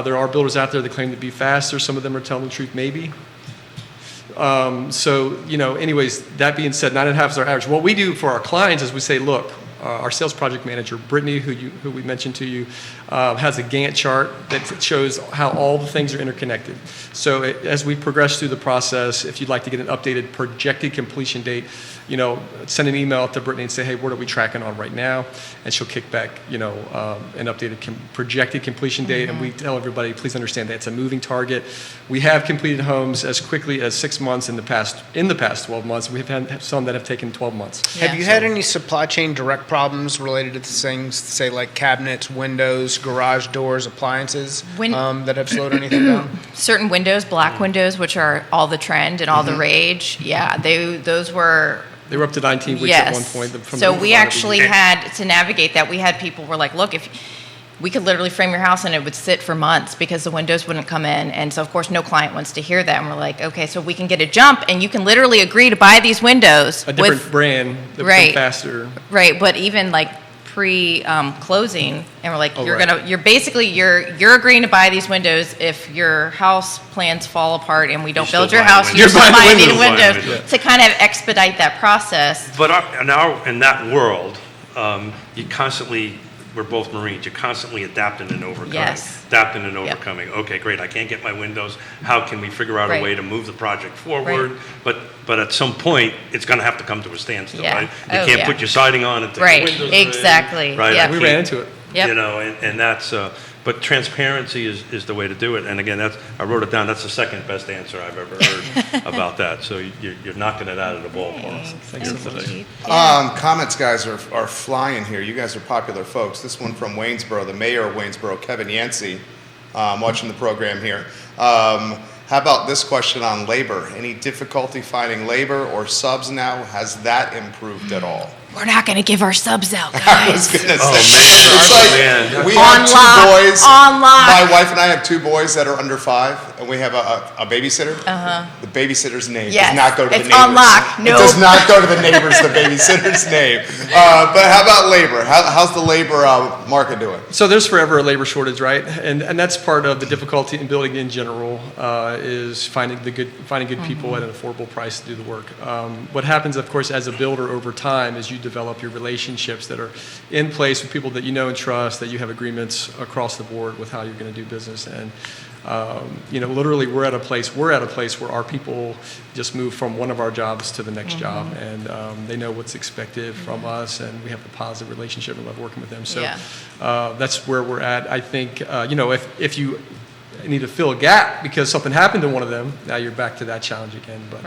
There are builders out there that claim to be faster. Some of them are telling the truth, maybe. Anyways, that being said, 9.5 is our average. What we do for our clients is we say, look, our sales project manager, Brittany, who we mentioned to you, has a Gantt chart that shows how all the things are interconnected. So as we progress through the process, if you'd like to get an updated projected completion date, send an email to Brittany and say, hey, what are we tracking on right now? And she'll kick back, an updated projected completion date. And we tell everybody, please understand that it's a moving target. We have completed homes as quickly as 6 months in the past 12 months. We've had some that have taken 12 months. Yeah. Have you had any supply chain direct problems related to things, say like cabinets, windows, garage doors, appliances, that have slowed anything down? Certain windows, black windows, which are all the trend and all the rage. Yeah, those were. They were up to 19 weeks at one point. So we actually had to navigate that. We had people were like, look, if we could literally frame your house and it would sit for months because the windows wouldn't come in. And so, of course, no client wants to hear that. And we're like, okay, so we can get a jump and you can literally agree to buy these windows. A different brand that become faster. Right, but even like pre-closing, and we're like, you're agreeing to buy these windows if your house plans fall apart and we don't build your house, you're still buying these windows to kind of expedite that process. But in that world, we're both Marines. You're constantly adapting and overcoming. Yes. Adapting and overcoming. Okay, great. I can't get my windows. How can we figure out a way to move the project forward? But at some point, it's going to have to come to a standstill, right? You can't put your siding on until the windows are in, exactly. right? Yep. We ran into it. Yep. And that's. But transparency is the way to do it. And again, I wrote it down. That's the second best answer I've ever heard about that. So you're knocking it out of the ballpark. Thanks today. Comments, guys, are flying here. You guys are popular folks. This one from Waynesboro, the mayor of Waynesboro, Kevin Yancey, watching the program here. How about this question on labor? Any difficulty finding labor or subs now? Has that improved at all? We're not going to give our subs out, guys. I was going to say, man. we have two boys. On lock. My wife and I have two boys that are under 5, and we have a babysitter. The babysitter's name does not go to the neighbors. It's on lock. No. It does not go to the neighbors, the babysitter's name. But how about labor? How's the labor market doing? So there's forever a labor shortage, right? And that's part of the difficulty in building in general is finding good people at an affordable price to do the work. What happens, of course, as a builder over time is you develop your relationships that are in place with people that you know and trust, that you have agreements across the board with how you're going to do business. And literally we're at a place where our people just move from one of our jobs to the next job, and they know what's expected from us, and we have a positive relationship and love working with them. So that's where we're at. I think if you need to fill a gap because something happened to one of them, now you're back to that challenge again. But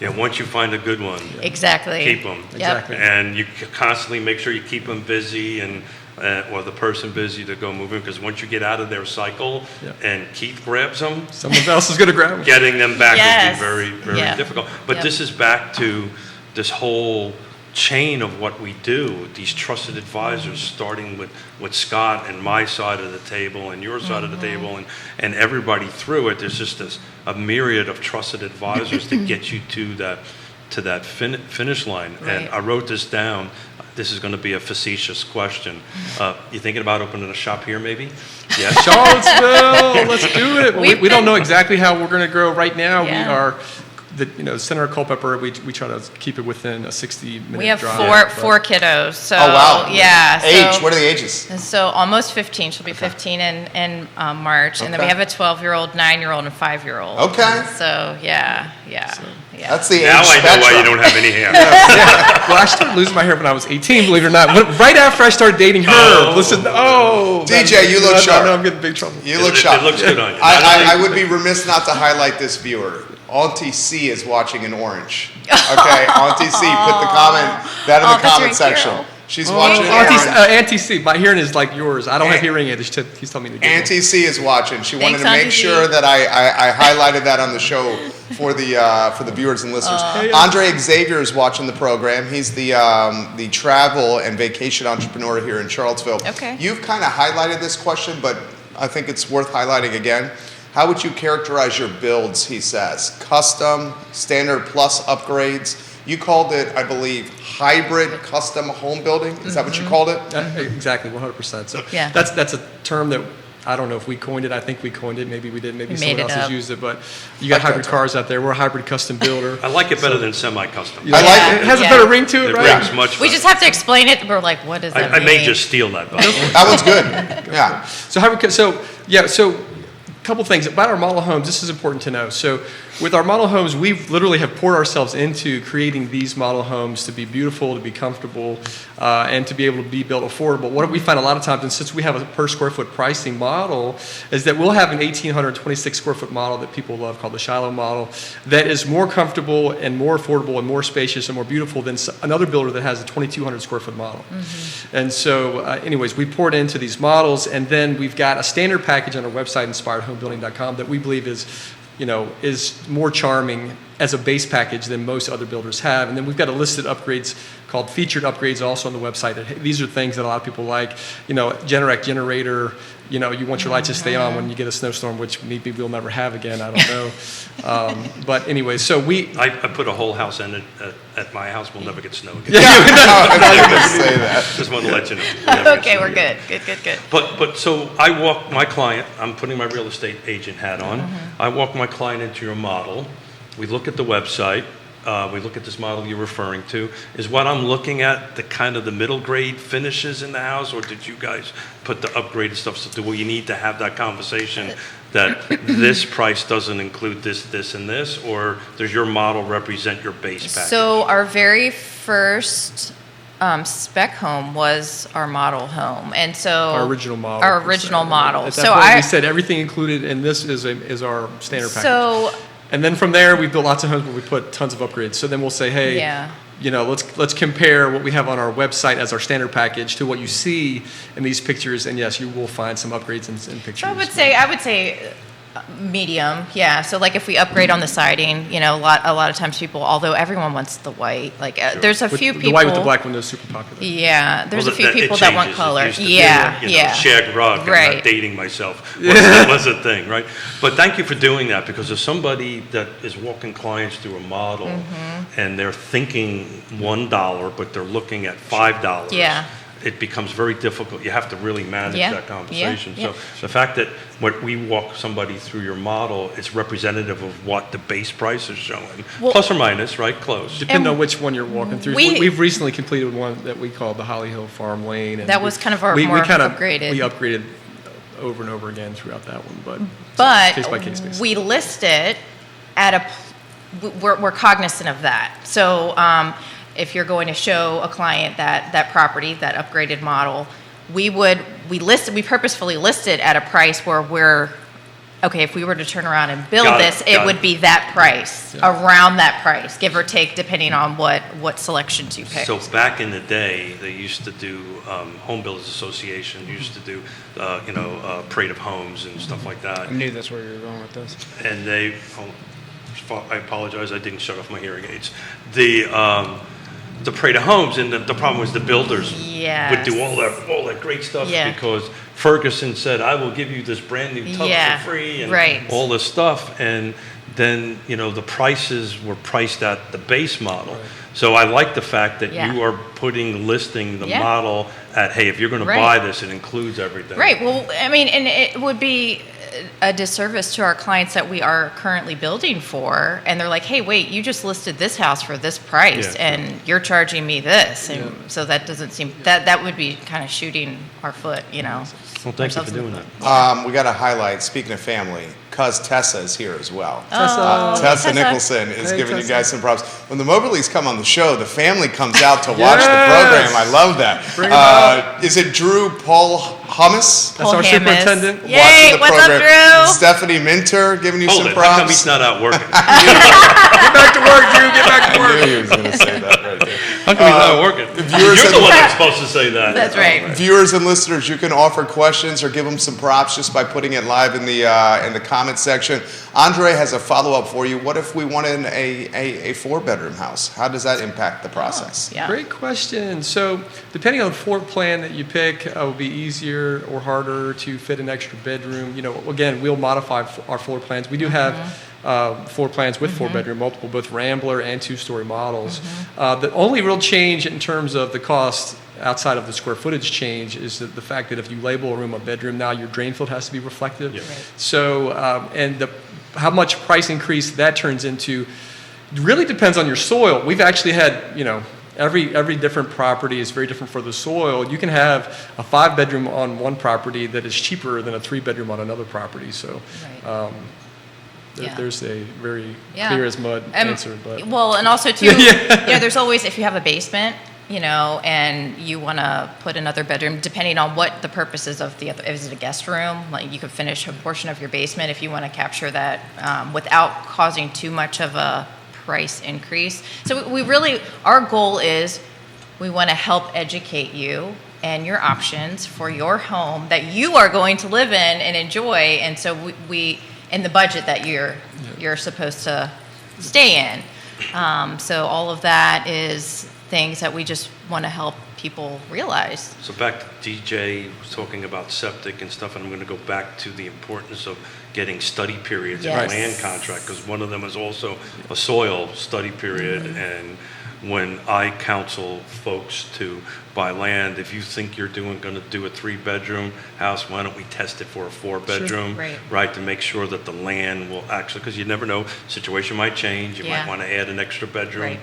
Yeah, once you find a good one, exactly, keep them. Exactly. And you constantly make sure you keep them busy or the person busy to go moving, because once you get out of their cycle and Keith grabs them, someone else is going to grab them. Getting them back would be very, very difficult. But this is back to this whole chain of what we do, these trusted advisors, starting with Scott and my side of the table and your side of the table and everybody through it. There's just a myriad of trusted advisors to get you to that finish line. And I wrote this down. This is going to be a facetious question. You thinking about opening a shop here, maybe? Yes. Charlottesville, let's do it. Well, we don't know exactly how we're going to grow right now. We are Center of Culpeper, we try to keep it within a 60-minute We have drive. four kiddos. So, Oh, wow. Yeah. Age, what are the ages? So almost 15. She'll be 15 in March. And then we have a 12-year-old, 9-year-old, and 5-year-old. Okay. So, yeah. That's the age Now I know why spectrum. you don't have any hair. Well, I started losing my hair when I was 18, believe it or not. Right after I started dating her. DJ, you look sharp. No, I'm getting in big trouble. You look sharp. It looks good on you. I would be remiss not to highlight this viewer. Auntie C is watching in orange. Okay, Auntie C, put the comment that in the comment section. She's watching in orange. Auntie C, my hearing is like yours. I don't have hearing aids. He's telling me to do Auntie C is watching. She wanted to Thanks, make sure that I highlighted that on the show for the viewers and listeners. Andre Xavier is watching the program. He's the travel and vacation entrepreneur here in Charlottesville. Okay. You've kind of highlighted this question, but I think it's worth highlighting again. How would you characterize your builds, he says? Custom, standard plus upgrades. You called it, I believe, hybrid custom home building. Is that what you called it? Exactly, 100%. So Yeah. that's a term that I don't know if we coined it. I think we coined it. Maybe we did. Maybe We someone made else it has up. used it. But you got hybrid cars out there. We're a hybrid custom builder. I like it better than semi-custom. Yeah. I like It has Yeah. a better ring to it, It right? rings much We better. just have to explain it. We're like, what does that I mean? may just steal that, by the way. That one's good. Yeah. So a couple things about our model homes. This is important to know. So with our model homes, we literally have poured ourselves into creating these model homes to be beautiful, to be comfortable, and to be able to be built affordable. What we find a lot of times, and since we have a per square foot pricing model, is that we'll have an 1,826 square foot model that people love called the Shiloh model that is more comfortable and more affordable and more spacious and more beautiful than another builder that has a 2,200 square foot model. And so anyways, we poured into these models, and then we've got a standard package on our website, inspiredhomebuilding.com, that we believe is more charming as a base package than most other builders have. And then we've got a listed upgrades called featured upgrades also on the website. These are things that a lot of people like, Generac generator, you want your lights to stay on when you get a snowstorm, which maybe we'll never have again, I don't know. But anyway, so I put a whole house in it at my house. We'll never get snow again. I was going to say that. Just wanted to let you know. We'll never get Okay, snow we're again. good. But so I walk my client, I'm putting my real estate agent hat on. I walk my client into your model. We look at the website. We look at this model you're referring to. Is what I'm looking at the kind of the middle grade finishes in the house, or did you guys put the upgraded stuff? So do you need to have that conversation that this price doesn't include this, and this, or does your model represent your base package? So our very first spec home was our model home, and so our original model. Our original model. At that So point, we said everything included, and this is our standard package. So And then from there, we built lots of homes where we put tons of upgrades. So then we'll say, hey, Yeah. let's compare what we have on our website as our standard package to what you see in these pictures. And yes, you will find some upgrades in pictures. I would say medium, yeah. So like if we upgrade on the siding, a lot of times people, although everyone wants the white, like there's a few people. The white with the black window is super popular. Yeah, there's Well, a few people it that want changes. color. It used to be, Yeah. shag rug. Right. I'm not dating myself. That was a thing, right? But thank you for doing that, because if somebody that is walking clients through a model and they're thinking $1, but they're looking at $5. Yeah. It becomes very difficult. You have to really manage Yeah, that conversation. yeah, yeah. So the fact that when we walk somebody through your model, it's representative of what the base price is showing, Well- plus or minus, right? Close. Depending And on which one you're walking through. We've recently completed one that we called the Holly Hill Farm Lane. And That was kind of our we more upgraded. upgraded. We upgraded over and over again throughout that one, But case by case basis. we list it at we're cognizant of that. So if you're going to show a client that property, that upgraded model, we purposefully list it at a price where we're, okay, if we were to turn around and build Got it, this, it got would it. be that price, around that price, give or take, depending on what selections you pick. So back in the day, they used to do, Home Builders Association used to do, parade of homes and stuff like that. I knew that's where you were going with this. And I apologize, I didn't shut off my hearing aids. The parade of homes, and the problem was the builders would do all that great stuff Yeah. because Ferguson said, I will give you this brand new tub Yeah, for free and right. all this stuff. And then, the prices were priced at the base model. So I like the fact that Yeah. you are listing the Yeah. model at, hey, if you're going to Right. buy this, it includes everything. Right. Well, I mean, and it would be a disservice to our clients that we are currently building for, and they're like, "Hey, wait, you just listed this house for this price, Yeah, and you're charging me this," and so that doesn't seem that would be kind of shooting our foot, Well, thank you ourselves for in the doing foot. that. We got to highlight, speaking of family, cuz Tessa is here as well. Oh, Tessa Nicholson is Hey, giving you Tessa. guys some props. When the Moberleys come on the show, the family comes out to watch the Yes! program. I love that. Bring 'em out. Is it Drew Paul Hummus? That's our Hammis. superintendent. Yay, watching the what's program? up, Drew? Stephanie Minter giving you Hold some it, how come he's props. not out working? Get back to work, Drew. Get back to I work. knew he was going to say that right there. How come he's not working? viewers You're the and- one that's supposed to say that. That's right. Viewers and listeners, you can offer questions or give them some props just by putting it live in the comment section. Andre has a follow-up for you. What if we wanted a 4-bedroom house? How does that impact the process? Yeah. Great question. So, depending on the floor plan that you pick, it will be easier or harder to fit an extra bedroom. Again, we'll modify our floor plans. We do have floor plans with four-bedroom multiple, both Rambler and two-story models. The only real change in terms of the cost outside of the square footage change is the fact that if you label a room a bedroom now, your drain field has to be reflective. Right. So, how much price increase that turns into really depends on your soil. We've actually had, every different property is very different for the soil. You can have a 5-bedroom on one property that is cheaper than a 3-bedroom on another property. So, Right. there's a very Yeah. clear as mud answer. But Well, and also too, there's always, if you have a basement, and you want to put another bedroom, depending on what the purpose is of is it a guest room? Like you could finish a portion of your basement if you want to capture that without causing too much of a price increase. So we really, our goal is we want to help educate you and your options for your home that you are going to live in and enjoy. And so we in the budget that you're supposed to stay in. So all of that is things that we just want to help people realize. So back to DJ was talking about septic and stuff, and I'm going to go back to the importance of getting study periods in a Yes. land contract, because one of them is also a soil study period. And when I counsel folks to buy land, if you think you're going to do a 3-bedroom house, why don't we test it for a 4-bedroom, Right. right? To make sure that the land will actually, because you never know, situation might change. You Yeah. might want to add an extra bedroom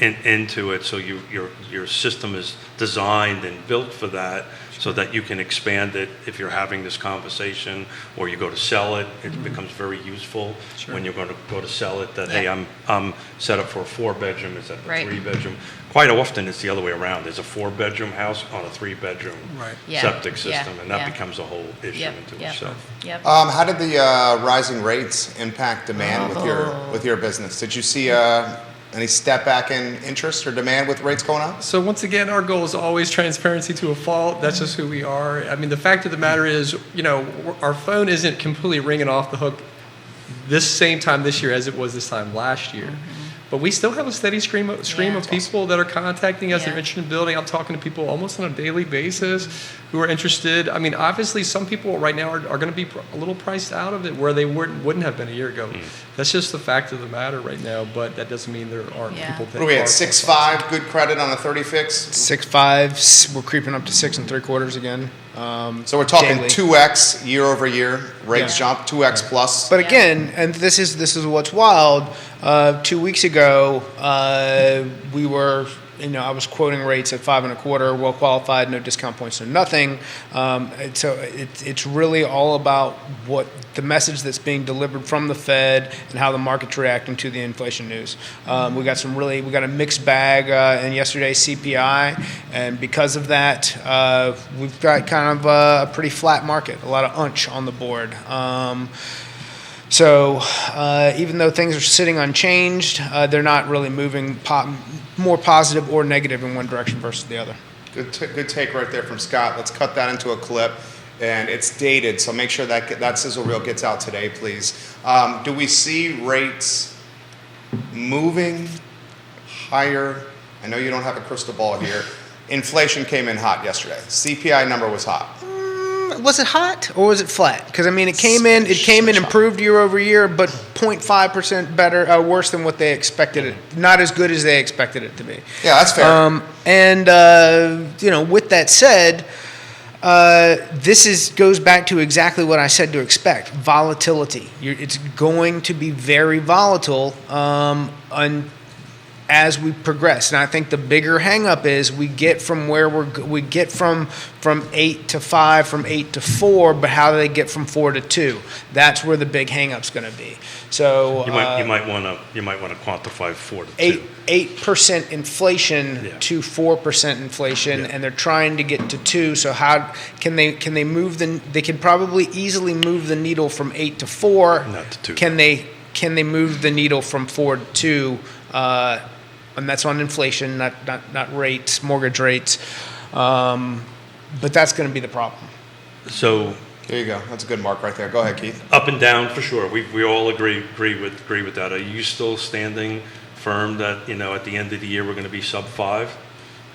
Right. into it, so your system is designed and built for that, so that you can expand it if you're having this conversation or you go to sell it. It becomes very useful when you're going to go to sell it, that, hey, Yeah. I'm set up for a 4-bedroom instead of a Right. 3-bedroom. Quite often, it's the other way around. There's a 4-bedroom house on a 3-bedroom Yeah. septic Yeah. system, and that Yeah. becomes a whole issue Yep. into Yep. itself. Yep. How did the rising rates impact demand with your business? Did you see any step back in interest or demand with rates going up? So once again, our goal is always transparency to a fault. That's just who we are. I mean, the fact of the matter is, our phone isn't completely ringing off the hook this same time this year as it was this time last year. But we still have a steady stream of people that are contacting us. Yeah. They're interested in building. I'm talking to people almost on a daily basis who are interested. I mean, obviously, some people right now are going to be a little priced out of it where they wouldn't have been a year ago. That's just the fact of the matter right now. But that doesn't mean there aren't Yeah. people that What are we at, are 6.5, good credit on a 30 fix? 6.5. We're creeping up to 6.75 again. So we're talking daily. 2x year over year, rates Yeah. jump, 2x plus. But Yeah. again, and this is what's wild. 2 weeks ago, we were, I was quoting rates at 5.25, well qualified, no discount points, no nothing. So it's really all about what the message that's being delivered from the Fed and how the market's reacting to the inflation news. We got a mixed bag in yesterday's CPI, and because of that, we've got kind of a pretty flat market, a lot of unch on the board. So even though things are sitting unchanged, they're not really moving more positive or negative in one direction versus the other. Good take right there from Scott. Let's cut that into a clip. And it's dated, so make sure that sizzle reel gets out today, please. Do we see rates moving higher? I know you don't have a crystal ball here. Inflation came in hot yesterday. CPI number was hot. Was it hot or was it flat? Because it came in improved year over year, but 0.5% better, worse than what they expected it. Not as good as they expected it to be. Yeah, that's fair. With that said, this goes back to exactly what I said to expect: volatility. It's going to be very volatile as we progress, and I think the bigger hang-up is we get from 8 to 5, from 8 to 4, but how do they get from 4 to 2? That's where the big hang-up's going to be. So You might want to quantify 4 to 2. 8% inflation to 4% inflation, and they're trying to get to 2. So how can they move they can probably easily move the needle from 8 to 4. Not to 2. Can they move the needle from 4 to 2? And that's on inflation, not rates, mortgage rates. But that's going to be the problem. So There you go. That's a good mark right there. Go ahead, Keith. up and down for sure. We all agree with that. Are you still standing firm that at the end of the year we're going to be sub 5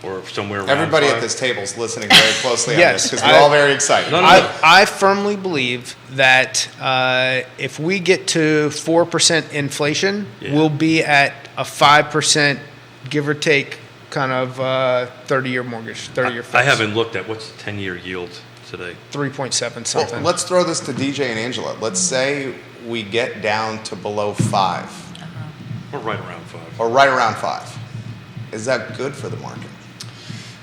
or somewhere around Everybody 5. at this table is listening very closely on Yes, this because we're all very excited. No, no, I firmly believe that if we get to 4% inflation, Yeah. we'll be at a 5%, give or take, kind of 30-year mortgage, 30-year fix. I haven't looked at what's the 10-year yield today. 3.7 Well, something. let's throw this to DJ and Angela. Let's say we get down to below 5 We're right around 5. or right around 5. Is that good for the market?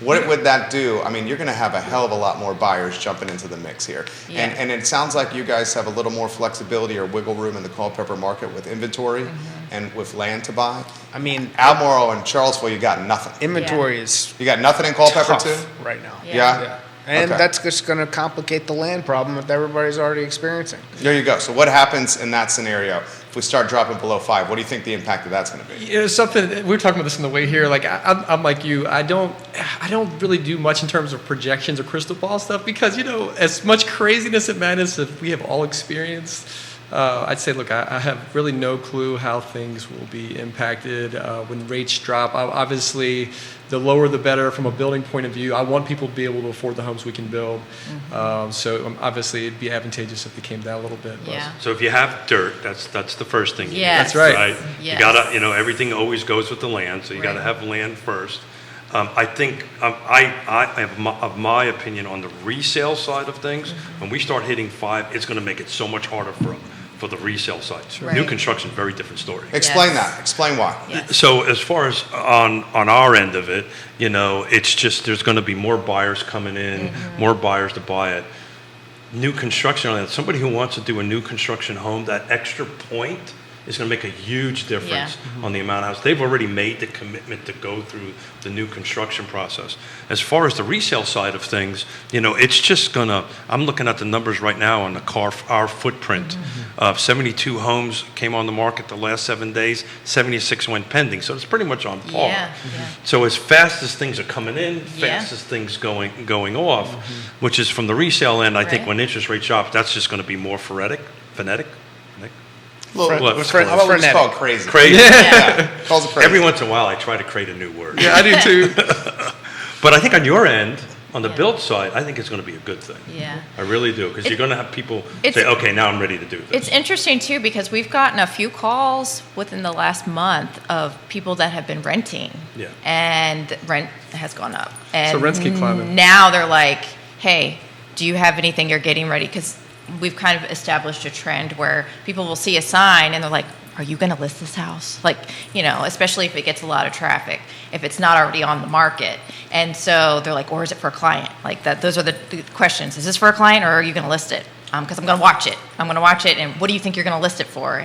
What would that do? I mean, you're going to have a hell of a lot more buyers jumping into the mix here. Yeah. And it sounds like you guys have a little more flexibility or wiggle room in the Culpeper market with inventory and with land to buy. I mean, Albemarle and Charlottesville, you got nothing. inventory is You got nothing in Culpeper tough too? right now. Yeah. Yeah. And Okay. that's just going to complicate the land problem that everybody's already experiencing. There you go. So what happens in that scenario if we start dropping below 5? What do you think the impact of that's going to be? You know, something we were talking about this on the way here. Like I'm like you. I don't really do much in terms of projections or crystal ball stuff because as much craziness it matters if we have all experienced. I'd say, look, I have really no clue how things will be impacted when rates drop. Obviously, the lower the better from a building point of view. I want people to be able to afford the homes we can build. So obviously, it'd be advantageous if they came down a little bit. but- Yeah. So if you have dirt, that's the first thing. You Yes. need, That's right. Right. Yes. You gotta, everything always goes with the land, so you gotta Right. have land first. I think of my opinion on the resale side of things. When we start hitting 5, it's going to make it so much harder for the resale side. New Right. construction, very different story. Explain Yes. that. Explain why. Yes. So as far as on our end of it, it's just there's going to be more buyers coming in, more buyers to buy it. New construction on that. Somebody who wants to do a new construction home, that extra point is going to make a huge difference on the amount of house. They've already made the commitment to go through the new construction process. As far as the resale side of things, it's just going to, I'm looking at the numbers right now on our footprint. 72 homes came on the market the last 7 days, 76 went pending. So it's pretty much on par. Yeah. So as fast as things are coming in, Yeah. fast as things going off, which is from the resale end, I think Right. when interest rates drop, that's just going to be more phonetic. Well, What? how about we just call it crazy? Crazy. Yeah. Calls it crazy. Every once in a while, I try to create a new word. Yeah, I do too. But I think on your end, on the Yeah. build side, I think it's going to be a good thing. Yeah. I really do, because you're going to have people it's- say, okay, now I'm ready to do this. It's interesting too because we've gotten a few calls within the last month of people that have been renting. Yeah. And rent has gone up. And So rents keep climbing. Now they're like, hey, do you have anything you're getting ready? Because we've kind of established a trend where people will see a sign and they're like, are you going to list this house? Like, especially if it gets a lot of traffic, if it's not already on the market. And so they're like, or is it for a client? Like that, those are the questions. Is this for a client or are you going to list it? Because I'm going to watch it. I'm going to watch it. And what do you think you're going to list it for?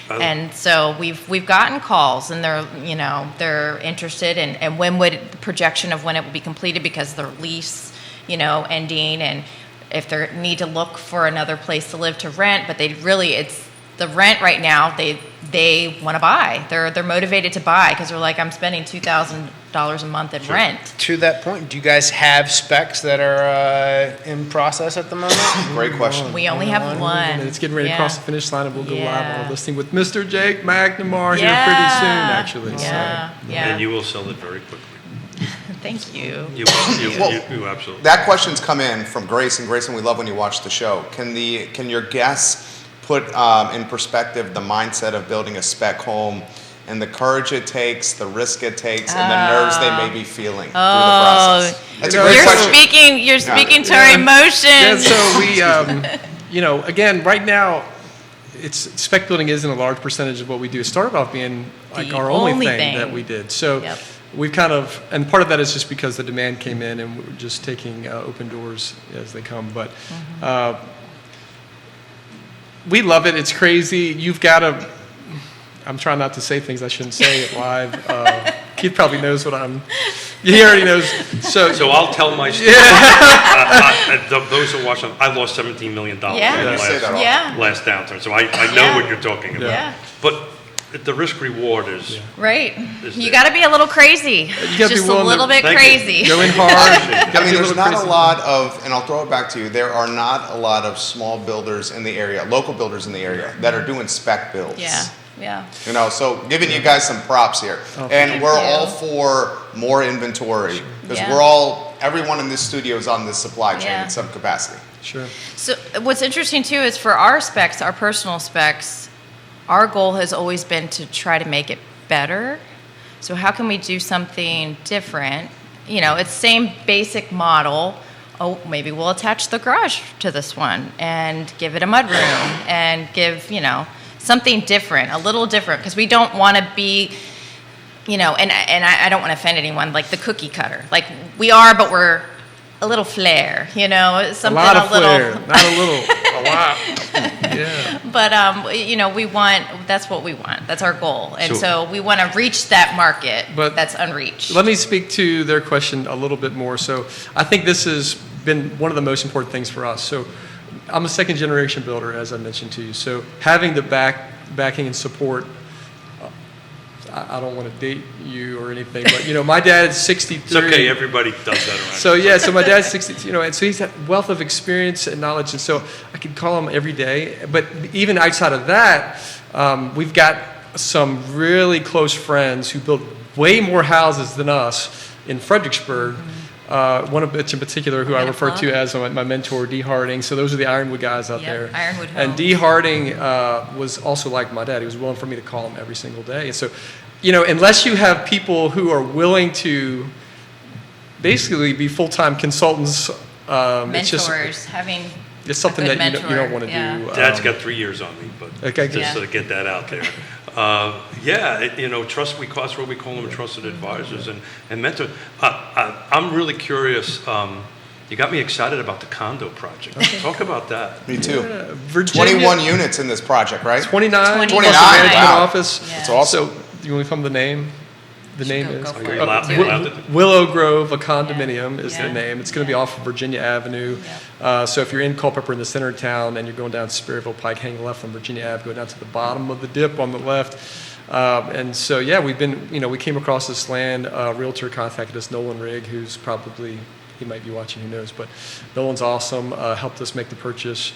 And so we've gotten calls and they're interested. And when would the projection of when it will be completed because their lease, ending and if they need to look for another place to live to rent, but it's the rent right now, they want to buy. They're motivated to buy because they're like, I'm spending $2,000 a month in rent. To that point, do you guys have specs that are in process at the moment? Great question. We only have one. And it's getting ready to Yeah. cross the finish line, and we'll go live on Yeah. a listing with Mr. Jake McNamara here pretty soon, actually. Yeah, yeah. And you will sell it very quickly. Thank you. You absolutely. That question's come in from Grayson. Grayson, we love when you watch the show. Can your guests put in perspective the mindset of building a spec home and the courage it takes, the risk it takes, and the nerves they may be feeling through the process? That's a great question. You're speaking to our emotions. Yeah, so we, again, right now, spec building isn't a large percentage of what we do. It started off being like The our only only thing thing. that we did. So Yep. we've and part of that is just because the demand came in and we're just taking open doors as they come. But we love it. It's crazy. You've got to, I'm trying not to say things I shouldn't say it live. Keith probably knows he already knows. So I'll tell my story. Those who watch, I lost $17 million Yeah. in You say that the all. Yeah. last downturn, so I know Yeah. what you're talking about. Yeah. But the risk reward is, Right. Is You there. got to be a little crazy. gotta be Just a willing to- little bit Thank you. crazy. Go in hard. I mean, there's not a lot of, and I'll throw it back to you, there are not a lot of small builders in the area, local builders in the area, that are doing spec builds. Yeah. Yeah. You know, so giving you guys some props here. And Thank we're you. all for more inventory because Yeah. everyone in this studio is on this supply chain Yeah. in some capacity. Sure. So what's interesting too is for our specs, our personal specs, our goal has always been to try to make it better. So how can we do something different? You know, it's same basic model. Oh, maybe we'll attach the garage to this one and give it a mudroom and give, you know, something different, a little different, because we don't want to be, you know, and I don't want to offend anyone, like the cookie cutter. Like we are, but we're a little flair, you know, something A lot of little. flair, not a little, a lot. Yeah. But you know, that's what we want. That's our goal, and So- so we want to reach that market But that's unreached. Let me speak to their question a little bit more. So I think this has been one of the most important things for us. So I'm a second generation builder, as I mentioned to you. So having the backing and support, I don't want to date you or anything, but you know, my dad's 63. It's okay, everybody does that around. So yeah, so my dad's 60, you know, and so he's had wealth of experience and knowledge, and so I could call him every day. But even outside of that, we've got some really close friends who built way more houses than us in Fredericksburg. One of which in particular, who I refer to as my mentor, D. Harding. So those are the Ironwood guys out Yep, there. Ironwood And Homes. D. Harding was also like my dad. He was willing for me to call him every single day. And so, you know, unless you have people who are willing to basically be full-time consultants, Mentors, having it's something a good that you don't mentor, want to yeah. do. Dad's got 3 years on me, but Okay, just good. to get that out there. You know, that's what we call them, trusted advisors and mentors. I'm really curious. You got me excited about the condo project. Talk about that. Me too. Virginia, 21 units in this project, right? 29, 29, plus the management wow. office. Yeah. That's awesome. So, you want to come the name? The name Go- is go for Are it. you allowed Do you it. allowed to? Willow Grove, a condominium is Yeah. the name. It's going to be off of Virginia Avenue. So if you're in Culpeper in the center of town and you're going down Sperryville Pike, hang left on Virginia Ave, go down to the bottom of the dip on the left. And so, yeah, we've been, you know, we came across this land. A realtor contacted us, Nolan Rigg, who's probably, he might be watching, who knows, but Nolan's awesome, helped us make the purchase.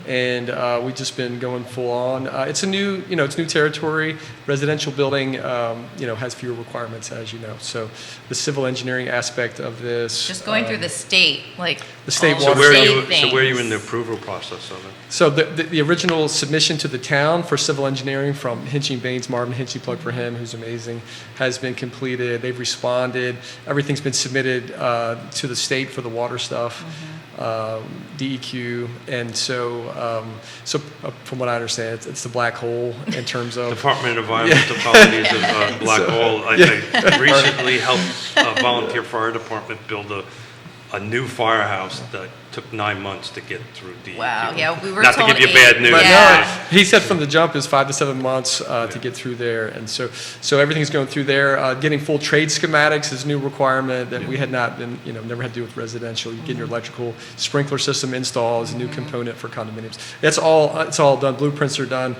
And we've just been going full on. It's a new, you know, it's new territory. Residential building, you know, has fewer requirements, as you know. So the civil engineering aspect of this. just going through the state, like the state all So water where are state you? So where are you things. in the approval process of it? So the original submission to the town for civil engineering from Hinchy Baines, Marvin Hinchy, plug for him, who's amazing, has been completed. They've responded. Everything's been submitted to the state for the water stuff, DEQ, and so from what I understand, it's the black hole in terms of. Department of Environmental Quality is a black hole. I recently helped a volunteer fire department build a new firehouse that took 9 months to get through DEQ. Wow, yeah, we were Not told to give you bad news. But Yeah. no, he said from the jump is 5 to 7 months to get through there, and so everything's going through there. Getting full trade schematics is a new requirement that we had not been, you know, never had to do with residential. You get your electrical sprinkler system installed is a new component for condominiums. It's all done. Blueprints are done.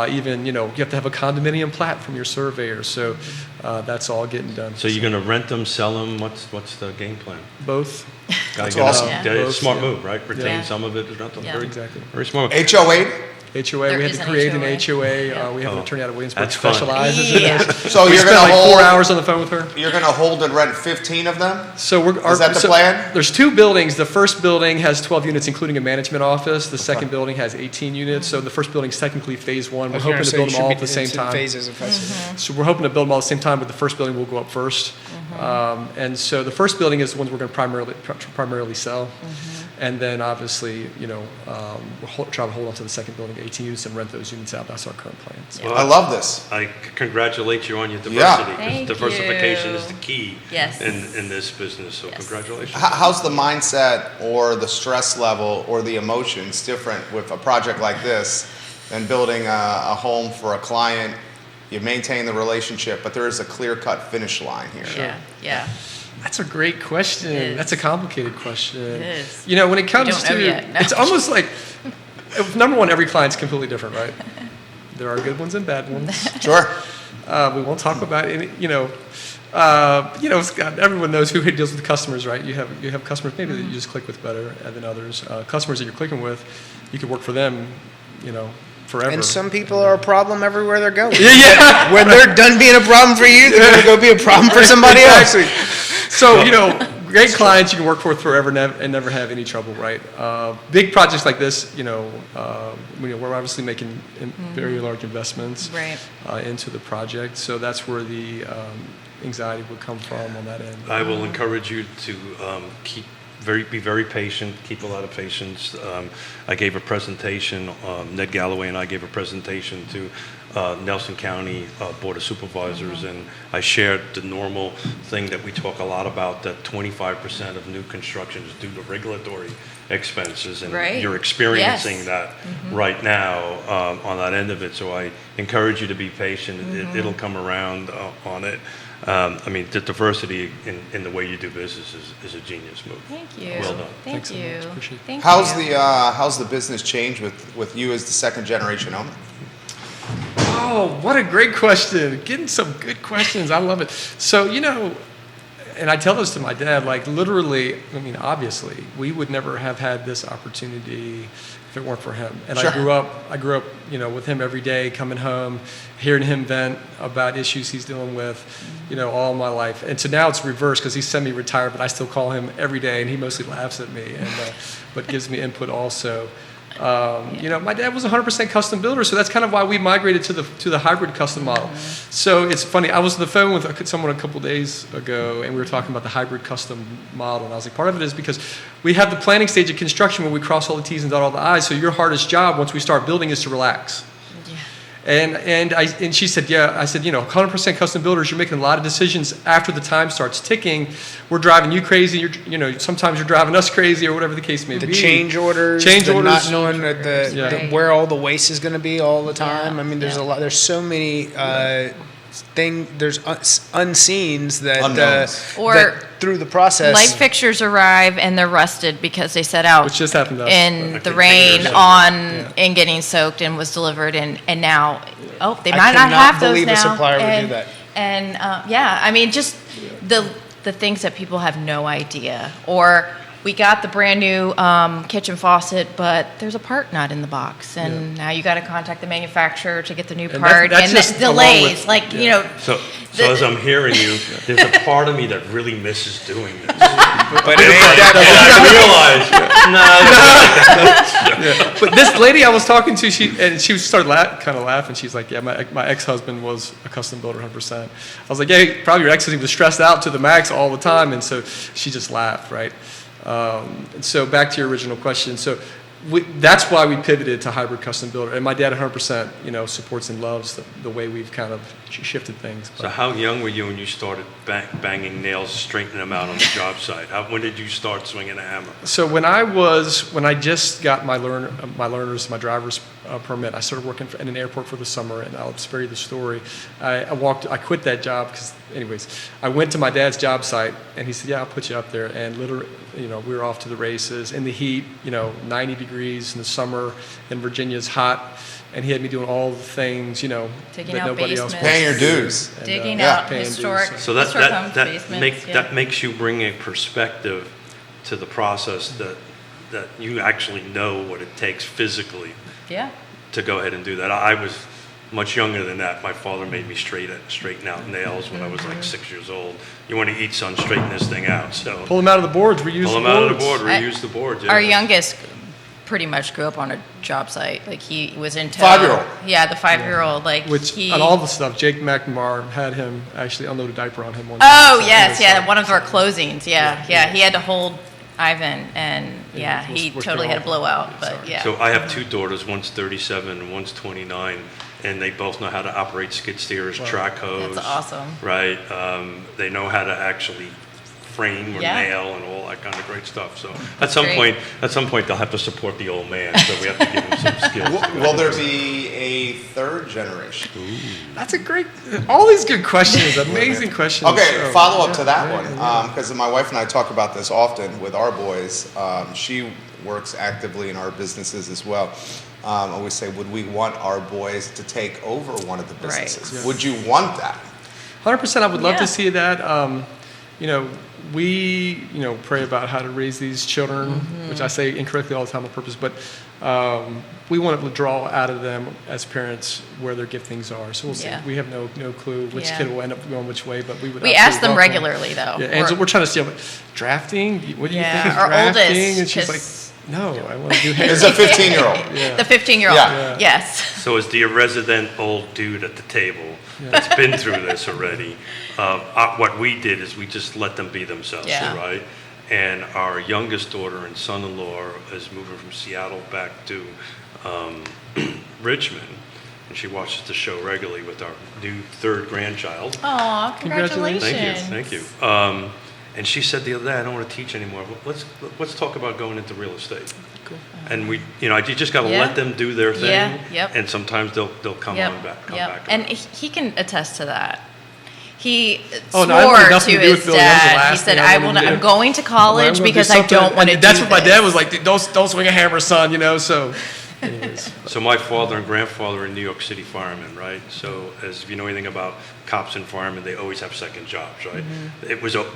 Even, you know, you have to have a condominium plat from your surveyor. So that's all getting done. So you're going to rent them, sell them? What's the game plan? Both. That's Gotta get awesome. them- Yeah. It's a smart Yeah. move, right? Retain Yeah. some of it as rental. Yeah. Very, Exactly. very smart. HOA? HOA. There We had is to an create an HOA. HOA. We have an Oh, attorney out of Williamsburg that's fun. specializes in Yeah. this. So We you're spent gonna like hold 4 hours on the phone with her. You're gonna hold and rent 15 of them? So Is that the plan? There's 2 buildings. The first building has 12 units, including a management office. The second building has 18 units. So the first building's technically phase 1. We're hoping to build them all at the same time. Phases if that's So we're hoping to build them all at the same time, but the first building will go up first. And so the first building is the ones we're going to primarily sell. And then obviously, you know, we'll try to hold on to the second building, 18 units, and rent those units out. That's our current plan. So. I love this. I congratulate you on your Yeah. diversity. 'Cause Thank diversification you. is the key Yes. in this business. So Yes. congratulations. How's the mindset or the stress level or the emotions different with a project like this than building a home for a client? You maintain the relationship, but there is a clear-cut finish line here. Yeah. That's a great question. It is. That's a complicated question. It is. You know, when it comes don't know to, yet. No. it's almost like, number one, every client's completely different, right? There are good ones and bad ones. Sure. We won't talk about any, Scott, everyone knows who deals with customers, right? You have customers maybe that you just click with better than others. Customers that you're clicking with, you could work for them, you know, forever. And some people are a problem everywhere they're going. Yeah. When they're done being a problem for you, they're going to go be a problem for somebody else. So, great clients you can work for forever and never have any trouble, right? Big projects like this, we're obviously making very large investments into the project. So that's where the anxiety would come from on that end. I will encourage you to be very patient, keep a lot of patience. I gave a presentation, Ned Galloway and I gave a presentation to Nelson County Board of Supervisors, and I shared the normal thing that we talk a lot about, that 25% of new construction is due to regulatory expenses, and you're experiencing that right now on that end of it. So I encourage you to be patient. It'll come around on it. The diversity in the way you do business is a genius move. Thank you. Well done. Thank you. Appreciate it. Thank you. How's the business changed with you as the second generation owner? Oh, what a great question. Getting some good questions. I love it. So, and I tell this to my dad, like literally, obviously, we would never have had this opportunity if it weren't for him. And Sure. I grew up, with him every day, coming home, hearing him vent about issues he's dealing with, all my life. And so now it's reversed because he's semi-retired, but I still call him every day, and he mostly laughs at me, and but gives me input also. My dad was 100% custom builder, so that's kind of why we migrated to the hybrid custom model. So it's funny. I was on the phone with someone a couple days ago, and we were talking about the hybrid custom model. And I was like, part of it is because we have the planning stage of construction where we cross all the T's and dot all the I's. So your hardest job once we start building is to relax. And she said, yeah. I said, 100% custom builders, you're making a lot of decisions after the time starts ticking. We're driving you crazy. Sometimes you're driving us crazy, or whatever the case may be. The change orders, not knowing where all the waste is going to be all the time. Yeah. There's a lot. There's so many there's unseens that or through the process. Light fixtures arrive and they're rusted because they set out Which just happened to us. in the rain and getting soaked and was delivered and now they might not have those now. I cannot believe a supplier would do that. And just the things that people have no idea. Or we got the brand new kitchen faucet, but there's a part not in the box, and now you got to contact the manufacturer to get the new part, that's and just delays. So as I'm hearing you, there's a part of me that really misses doing this. But it ain't that I realize, But this lady I was talking to, she started kind of laughing. She's like, yeah, my ex-husband was a custom builder 100%. I was like, yeah, probably your ex-husband was stressed out to the max all the time, and so she just laughed, right? And so back to your original question. So that's why we pivoted to hybrid custom builder. And my dad 100%, supports and loves the way we've kind of shifted things. So how young were you when you started banging nails, straightening them out on the job site? When did you start swinging a hammer? So when I just got my driver's permit, I started working in an airport for the summer, and I'll spare you the story. I quit that job because, anyways, I went to my dad's job site, and he said, yeah, I'll put you up there. And literally, we were off to the races in the heat, 90 degrees in the summer, and Virginia's hot. And he had me doing all the things, Taking that out nobody else basements. Paying your dues. And, Digging yeah. out historic So historic homes basements. that makes you bring a perspective to the process that you actually know what it takes physically to go ahead and do that. I was much younger than that. My father made me straighten out nails when I was like 6 years old. You want to eat, son, straighten this thing out. So pull them out of the boards, reuse pull the them boards. out of the board, reuse the board. Yeah. Our youngest pretty much grew up on a job site. Like he was in tow. 5-year-old. Yeah, the 5-year-old. On all the stuff, Jake McNamara had him actually unload a diaper on him one Oh time. yes, yeah, one of our closings. Yeah, he had to hold Ivan, and he totally had a blowout. But yeah. So I have two daughters. One's 37 and one's 29. And they both know how to operate skid steers, track hose. That's awesome. Right? They know how to actually frame or Yeah. nail and all that kind of great stuff. So at some point, they'll have to support the old man. So we have to give him some skills. Will there be a third generation? That's a great, all these good questions, amazing questions. Okay, So, follow up to yeah, that yeah, one, because my wife and I talk about this often with our boys. She works actively in our businesses as well. Always say, would we want our boys to take over one of the businesses? Right. Would you want that? 100%, I would love Yeah. to see that. we, pray about how to raise these children, which I say incorrectly all the time on purpose, but we want to draw out of them as parents where their giftings are. So we'll see. Yeah. We have no clue which kid will end up going which way, but we would. We ask them regularly, though. Yeah, and so we're trying to see, drafting? What do you think of our drafting? oldest, And she's like, no, I want to do hair. It's a 15-year-old. The 15-year-old, Yeah. yes. So as the resident old dude at the table that's been through this already, what we did is we just let them be themselves, Yeah. right? And our youngest daughter and son-in-law is moving from Seattle back to Richmond, and she watches the show regularly with our new third grandchild. Aw, congratulations. Thank you. And she said the other day, I don't want to teach anymore. Let's talk about going into real estate. Cool. And you just got to Yeah. let them do their thing. Yeah, yep. And sometimes they'll come back. And he can attest to that. He Oh, swore no, I don't want to nothing to do with his Billy. That was the dad. He last said, thing "I I will. wanted to I'm do. going to college because I don't want to do That's what my this." dad was like. Don't swing a hammer, son. So, anyways. So my father and grandfather are New York City firemen, right? So as if you know anything about cops and firemen, they always have second jobs, right?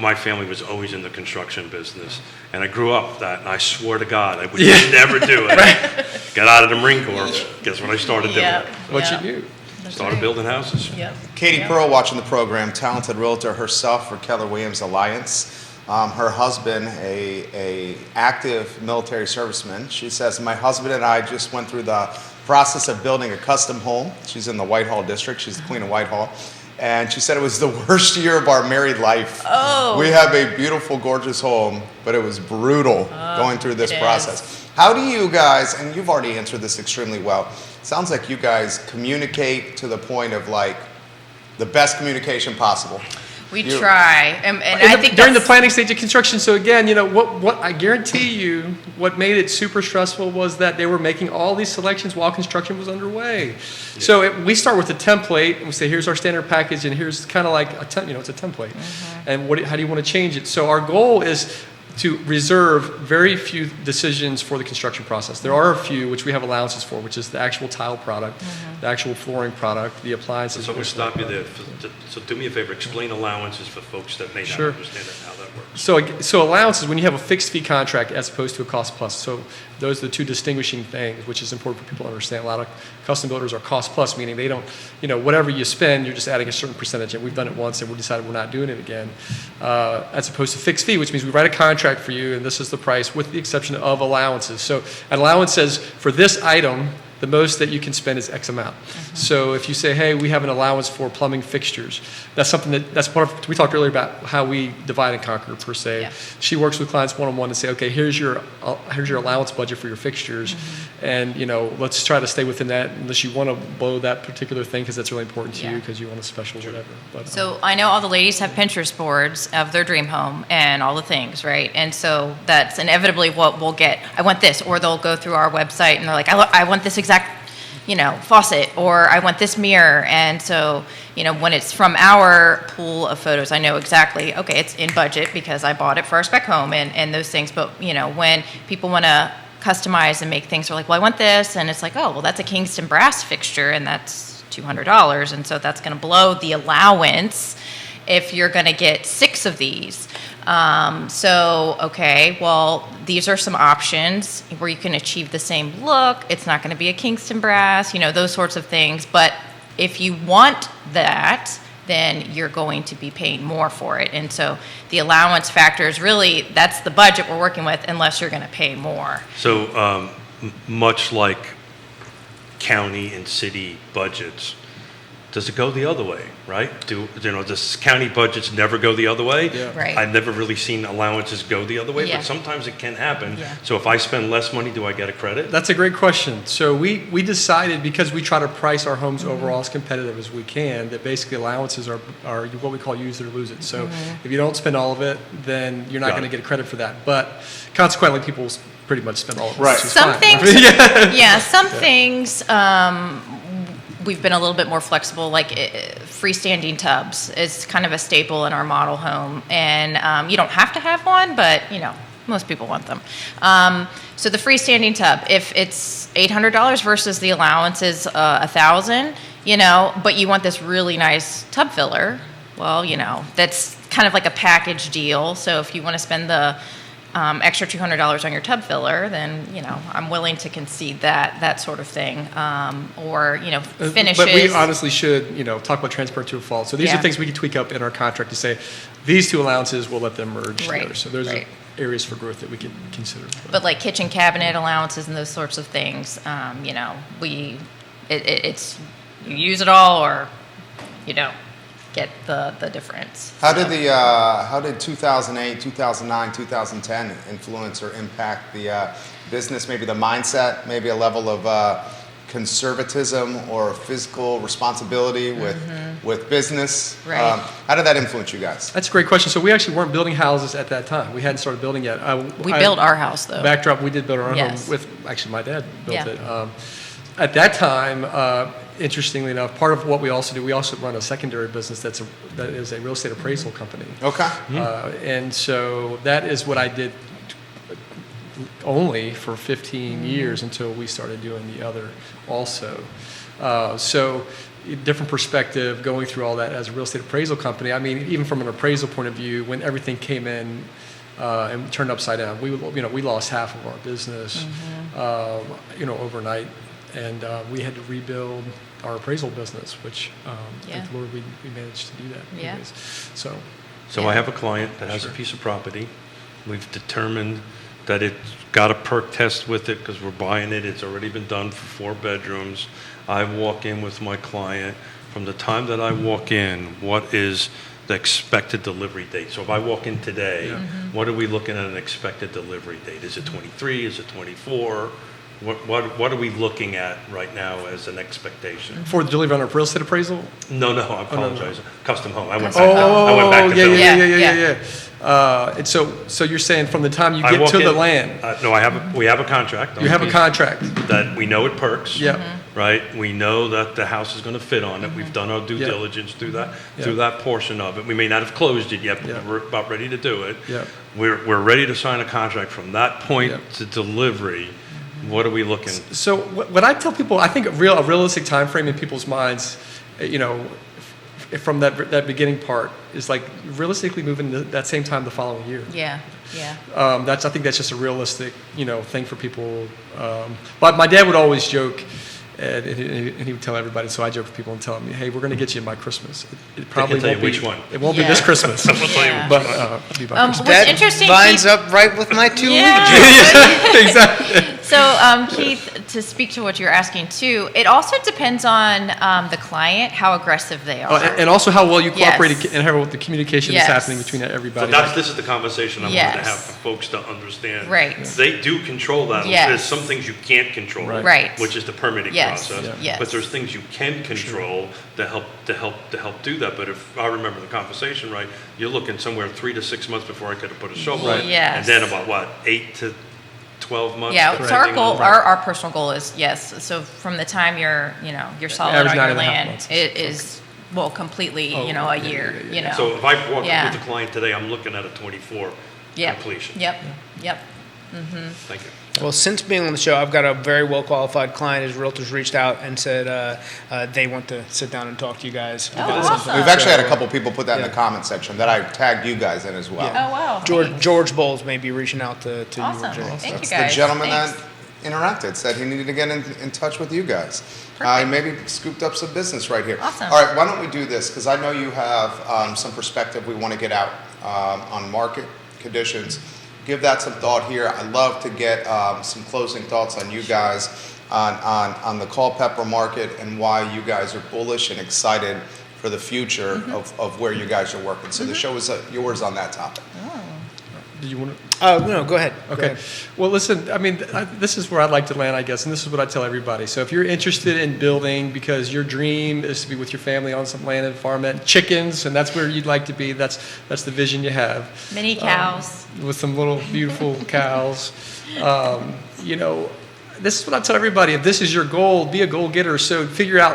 My family was always in the construction business, and I grew up that, and I swore to God I would never do it. Got out of the Marine Corps. Guess what I started doing? What you do? Started building houses. Yep. Katie Pearl watching the program, talented realtor herself for Keller Williams Alliance. Her husband, a active military serviceman. She says, my husband and I just went through the process of building a custom home. She's in the Whitehall district. She's the queen of Whitehall. And she said it was the worst year of our married life. Oh. We have a beautiful, gorgeous home, but it was brutal going through this it process. How do you guys, and you've already answered this extremely well, sounds like you guys communicate to the point of like the best communication possible. We try, and I think during the that's- planning stage of construction. So again, what I guarantee you, what made it super stressful was that they were making all these selections while construction was underway. So we start with a template, and we say, here's our standard package, and here's kind of like it's a template. And how do you want to change it? So our goal is to reserve very few decisions for the construction process. There are a few which we have allowances for, which is the actual tile product, the actual flooring product, the appliances. So I'm going to stop you there. So do me a favor, explain allowances for folks that may not Sure. understand it, how that works. So allowances, when you have a fixed fee contract as opposed to a cost plus. So those are the two distinguishing things, which is important for people to understand. A lot of custom builders are cost plus, meaning they don't, whatever you spend, you're just adding a certain percentage. And we've done it once and we decided we're not doing it again. As opposed to fixed fee, which means we write a contract for you and this is the price with the exception of allowances. So an allowance says for this item, the most that you can spend is X amount. So if you say, hey, we have an allowance for plumbing fixtures, that's something that's part of, we talked earlier about how we divide and conquer per se. Yeah. She works with clients one-on-one and say, okay, here's your allowance budget for your fixtures. And, let's try to stay within that unless you want to blow that particular thing because that's really important to you because you want a special whatever. But, So I know all the ladies have Pinterest boards of their dream home and all the things, right? And so that's inevitably what we'll get. I want this, or they'll go through our website and they're like, I want this exact, faucet, or I want this mirror. And so, when it's from our pool of photos, I know exactly, okay, it's in budget because I bought it for our spec home and those things. But, when people want to customize and make things, they're like, well, I want this. And it's like, oh, well, that's a Kingston brass fixture and that's $200. And so that's going to blow the allowance if you're going to get 6 of these. Okay, well, these are some options where you can achieve the same look. It's not going to be a Kingston brass, those sorts of things. But if you want that, then you're going to be paying more for it. And so the allowance factor is really, that's the budget we're working with unless you're going to pay more. So much like county and city budgets, does it go the other way, right? Does county budgets never go the other way? Yeah. Right. I've never really seen allowances go the other way, Yeah. but sometimes it can happen. Yeah. So if I spend less money, do I get a credit? That's a great question. So we decided, because we try to price our homes overall as competitive as we can, that basically allowances are what we call use it or lose it. So if you don't spend all of it, then you're not Got going to it. get credit for that. But consequently, people pretty much spend all of it. Right. which is Some fine. things, some things, we've been a little bit more flexible, like freestanding tubs is kind of a staple in our model home. And you don't have to have one, but, most people want them. So the freestanding tub, if it's $800 versus the allowance is $1,000, but you want this really nice tub filler, well, that's kind of like a package deal. So if you want to spend the extra $200 on your tub filler, then, I'm willing to concede that sort of thing. Or, finishes. But we honestly should, talk about transparent to a fault. So these Yeah. are things we can tweak up in our contract to say, these two allowances, we'll let them merge Right, together. So there's right. areas for growth that we can consider. But like kitchen cabinet allowances and those sorts of things, it's you use it all or you don't get the difference. How did 2008, 2009, 2010 influence or impact the business? Maybe the mindset, maybe a level of conservatism or physical responsibility with business. Right. How did that influence you guys? That's a great question. So we actually weren't building houses at that time. We hadn't started building yet. We built our house though. Backdrop, we did build our own Yes. home with, actually my dad built Yeah. it. At that time, interestingly enough, part of what we also do, we also run a secondary business that is a real estate appraisal company. Okay. And so that is what I did only for 15 years until we started doing the other also. So different perspective going through all that as a real estate appraisal company. I mean, even from an appraisal point of view, when everything came in and turned upside down, we lost half of our business, overnight. And we had to rebuild our appraisal business, which, thank the Lord, we managed to do that. Yeah. Anyways. So I have a client that has a piece of property. We've determined that it's got a perk test with it because we're buying it. It's already been done for 4 bedrooms. I walk in with my client. From the time that I walk in, what is the expected delivery date? So if I walk in today, what are we looking at an expected delivery date? Is it 23? Is it 24? What are we looking at right now as an expectation? for the delivery on a real estate appraisal? No, I apologize. Custom home. I went Custom back to building. Yeah. And so you're saying from the time you I get walk to the in- land, No, we have a contract. you have a contract. That we know it perks. Yeah. Right? We know that the house is going to fit on it. We've done our due Yeah. diligence through Yeah. that portion of it. We may not have closed it yet, but Yeah. we're about ready to do it. Yeah. We're ready to sign a contract from that point Yeah. to delivery. What are we looking? So what I tell people, I think a realistic time frame in people's minds, from that beginning part is like realistically moving to that same time the following year. Yeah. I think that's just a realistic, thing for people. But my dad would always joke, and he would tell everybody. So I joke with people and tell them, "Hey, we're going to get you my Christmas. It probably tell you won't be which one. It won't be Yeah. this Christmas, Yeah. but it'll be my Christmas." What's That interesting, lines Keith, up right with my 2 Yeah. Exactly. So, Keith, to speak to what you're asking too, it also depends on the client, how aggressive they are. And also how well you cooperate Yes. and how the communication Yes. is happening between So everybody. this is the conversation I wanted to Yes. have for folks to understand. Right. They do control that. Yes. There's some things you can't control. Right. Which is the permitting Yes. process. Yeah. Yes. But there's things you can control to help do that. But if I remember the conversation right, you're looking somewhere 3 to 6 months before I could have put a shovel in. Yes. And then about 8 to 12 months. Yeah, so our depending goal, on- our personal goal is, yes, so from the time you're solid Average on 9.5 your land, months. it is, completely, a year, So if I walk Yeah. with the client today, I'm looking at a 24 Yep. completion. Yep. Thank you. Well, since being on the show, I've got a very well qualified client. His realtors reached out and said they want to sit down and talk to you guys. Oh, about awesome. something. We've actually had a So, couple people put that in the comment section that I tagged you guys in as well. Oh, wow. George Bowles may be reaching out to you. Awesome. or Jay. Thank you, That's guys. the gentleman Thanks. that interacted, said he needed to get in touch with you guys. Perfect. Maybe scooped up some business right here. Awesome. All right, why don't we do this? Because I know you have some perspective we want to get out on market conditions. Give that some thought here. I'd love to get some closing thoughts on you guys on the Culpeper market and why you guys are bullish and excited for the future of where you guys are working. So the show is yours on that topic. Do you want to? No, go ahead. Go Okay. ahead. Well, listen, I mean, this is where I'd like to land, I guess, and this is what I tell everybody. So if you're interested in building because your dream is to be with your family on some land and farm it, chickens, and that's where you'd like to be, that's the vision you have. Mini cows. With some little beautiful cows. This is what I tell everybody. If this is your goal, be a goal getter. So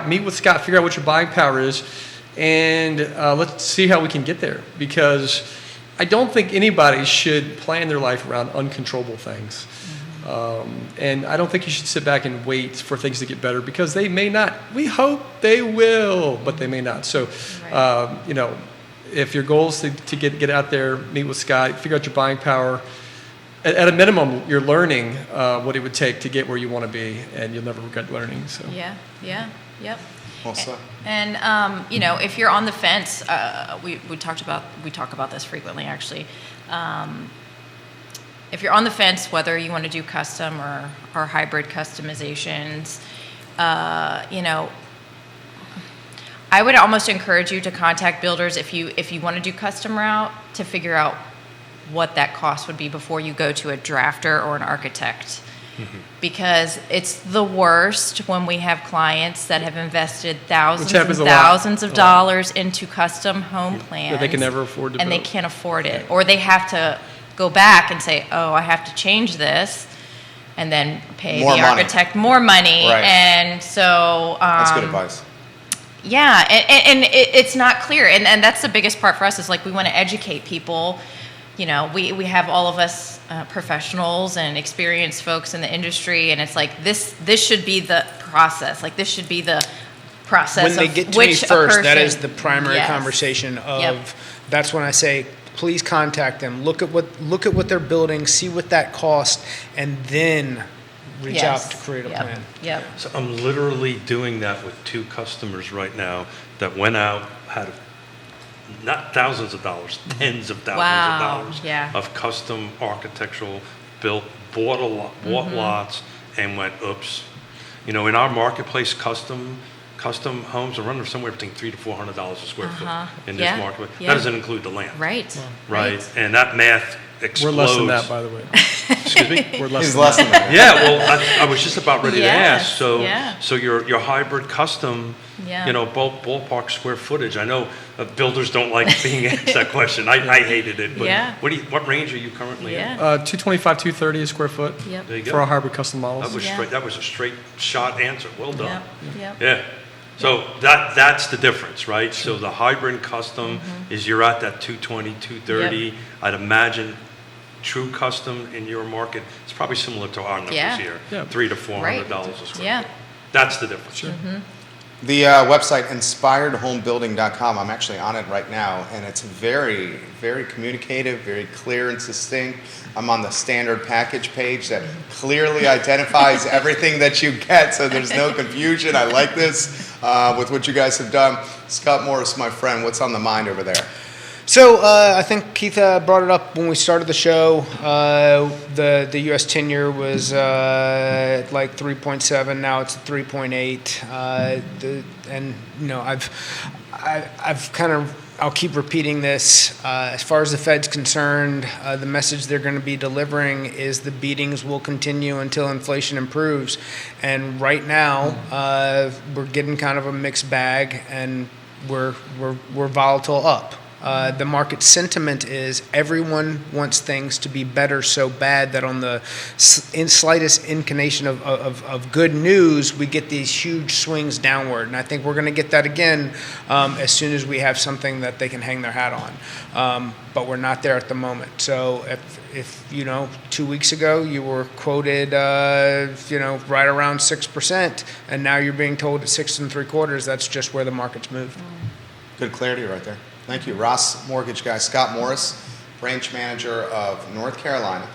meet with Scott, figure out what your buying power is, and let's see how we can get there. Because I don't think anybody should plan their life around uncontrollable things. And I don't think you should sit back and wait for things to get better because they may not. We hope they will, but they may not. So, if your goal is to get out there, meet with Scott, figure out your buying power, at a minimum, you're learning what it would take to get where you want to be, and you'll never regret learning. So. Yep. Well said. And if you're on the fence, we talk about this frequently actually. If you're on the fence, whether you want to do custom or hybrid customizations, I would almost encourage you to contact builders if you want to do custom route, to figure out what that cost would be before you go to a drafter or an architect. Mm-hmm. Because it's the worst when we have clients that have invested thousands and thousands of dollars into custom home plans that they can never afford to and build. They can't afford it, or they have to go back and say, oh, I have to change this, and then pay More the money. architect more money. Right. And so That's good advice. yeah, and it's not clear, and that's the biggest part for us, is like we want to educate people. We have all of us professionals and experienced folks in the industry, and it's like this should be the process. Like this should be the process When they of get to which me first, a that person- is the primary Yes. conversation of. Yep. That's when I say, please contact them. Look at what they're building, see what that cost, and then reach Yes. out to create a Yep. plan. Yep. So I'm literally doing that with 2 customers right now that went out, had not thousands of dollars, tens of thousands Wow, of dollars yeah. of custom architectural built, bought lots, and went, oops. In our marketplace, custom homes are running somewhere between $300 to $400 a square foot in this Yeah, marketplace. yeah. That doesn't include the land. Right. Right. And that math explodes. We're less than that, by the way. Excuse me? We're less He's than less that. than that. Yeah, well, I was just about ready to Yes, ask. So, yeah. so your hybrid custom, Yeah. ballpark square footage. I know builders don't like being asked that question. I hated it. But Yeah. what range are you currently in? Yeah. 225, 230 a square foot Yep. There you go. for our hybrid custom models. That was Yeah. straight. That was a straight shot answer. Well done. Yep. Yeah. So that's the difference, right? So the hybrid custom is you're at that 220, 230. Yep. I'd imagine true custom in your market, it's probably similar to our numbers Yeah. here. Yeah. $300 to $400 Right. a square Yeah. foot. That's the difference. Sure. The website inspiredhomebuilding.com, I'm actually on it right now, and it's very, very communicative, very clear and succinct. I'm on the standard package page that clearly identifies everything that you get, so there's no confusion. I like this with what you guys have done. Scott Morris, my friend, what's on the mind over there? So I think Keith brought it up when we started the show. The U.S. 10-year was like 3.7. Now it's 3.8. I've kind of. I'll keep repeating this. As far as the Fed's concerned, the message they're going to be delivering is the beatings will continue until inflation improves. And right now, we're getting kind of a mixed bag, and we're volatile up. The market sentiment is everyone wants things to be better so bad that on the slightest inclination of good news, we get these huge swings downward. And I think we're going to get that again as soon as we have something that they can hang their hat on. But we're not there at the moment. So if 2 weeks ago you were quoted, right around 6%, and now you're being told at 6 3/4, that's just where the market's moved. Good clarity right there. Thank you. Ross Mortgage guy, Scott Morris, branch manager of North Carolina,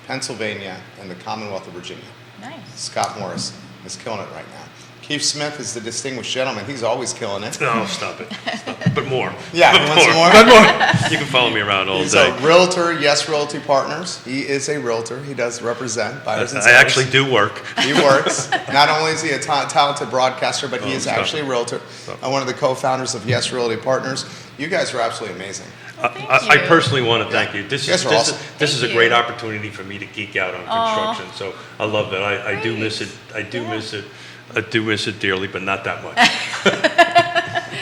Pennsylvania, and the Commonwealth of Virginia. Nice. Scott Morris is killing it right now. Keith Smith is the distinguished gentleman. He's always killing it. No, stop it. But more. Yeah, But you want some more? You can follow me around all He's day. a realtor, Yes Realty Partners. He is a realtor. He does represent buyers and I sellers. actually do work. He works. Not only is he a talented broadcaster, but he is stop actually it. a realtor. One of the co-founders of Yes Realty Partners. You guys are absolutely amazing. I you. personally want to thank you. This You guys is are this, awesome. is, this is a Thank great you. opportunity for me to geek out on construction. So I love it. I do miss it. I do miss it. I do miss it dearly, but not that much.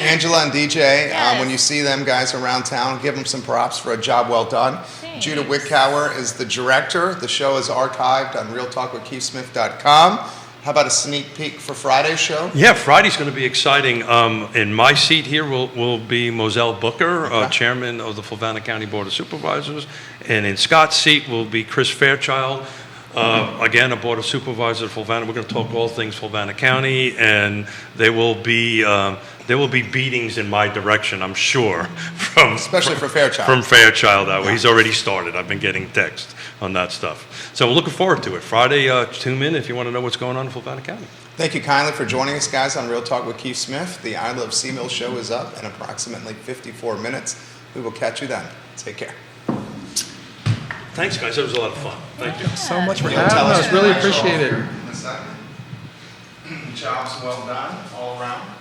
Angela and DJ, Yes. when you see them guys around town, give them some props for a job well done. Thanks. Judah Wickower is the director. The show is archived on realtalkwithkeithsmith.com. How about a sneak peek for Friday's show? Yeah, Friday's going to be exciting. In my seat here will be Moselle Booker, chairman of the Fluvanna County Board of Supervisors, and in Scott's seat will be Chris Fairchild, again a Board of Supervisors of Fluvanna. We're going to talk all things Fluvanna County, and they will be there will be beatings in my direction, I'm sure, from Especially for Fairchild. From Fairchild that way. He's already started. I've been getting text on that stuff. So I'm looking forward to it. Friday, tune in if you want to know what's going on in Fulton County. Thank you kindly for joining us, guys, on Real Talk with Keith Smith. The I Love CVille show is up in approximately 54 minutes. We will catch you then. Take care. Thanks, guys. That was a lot of fun. Thank you. So much for You'll having tell us us. your Really financial appreciate it. offer in a second. Job's well done all around.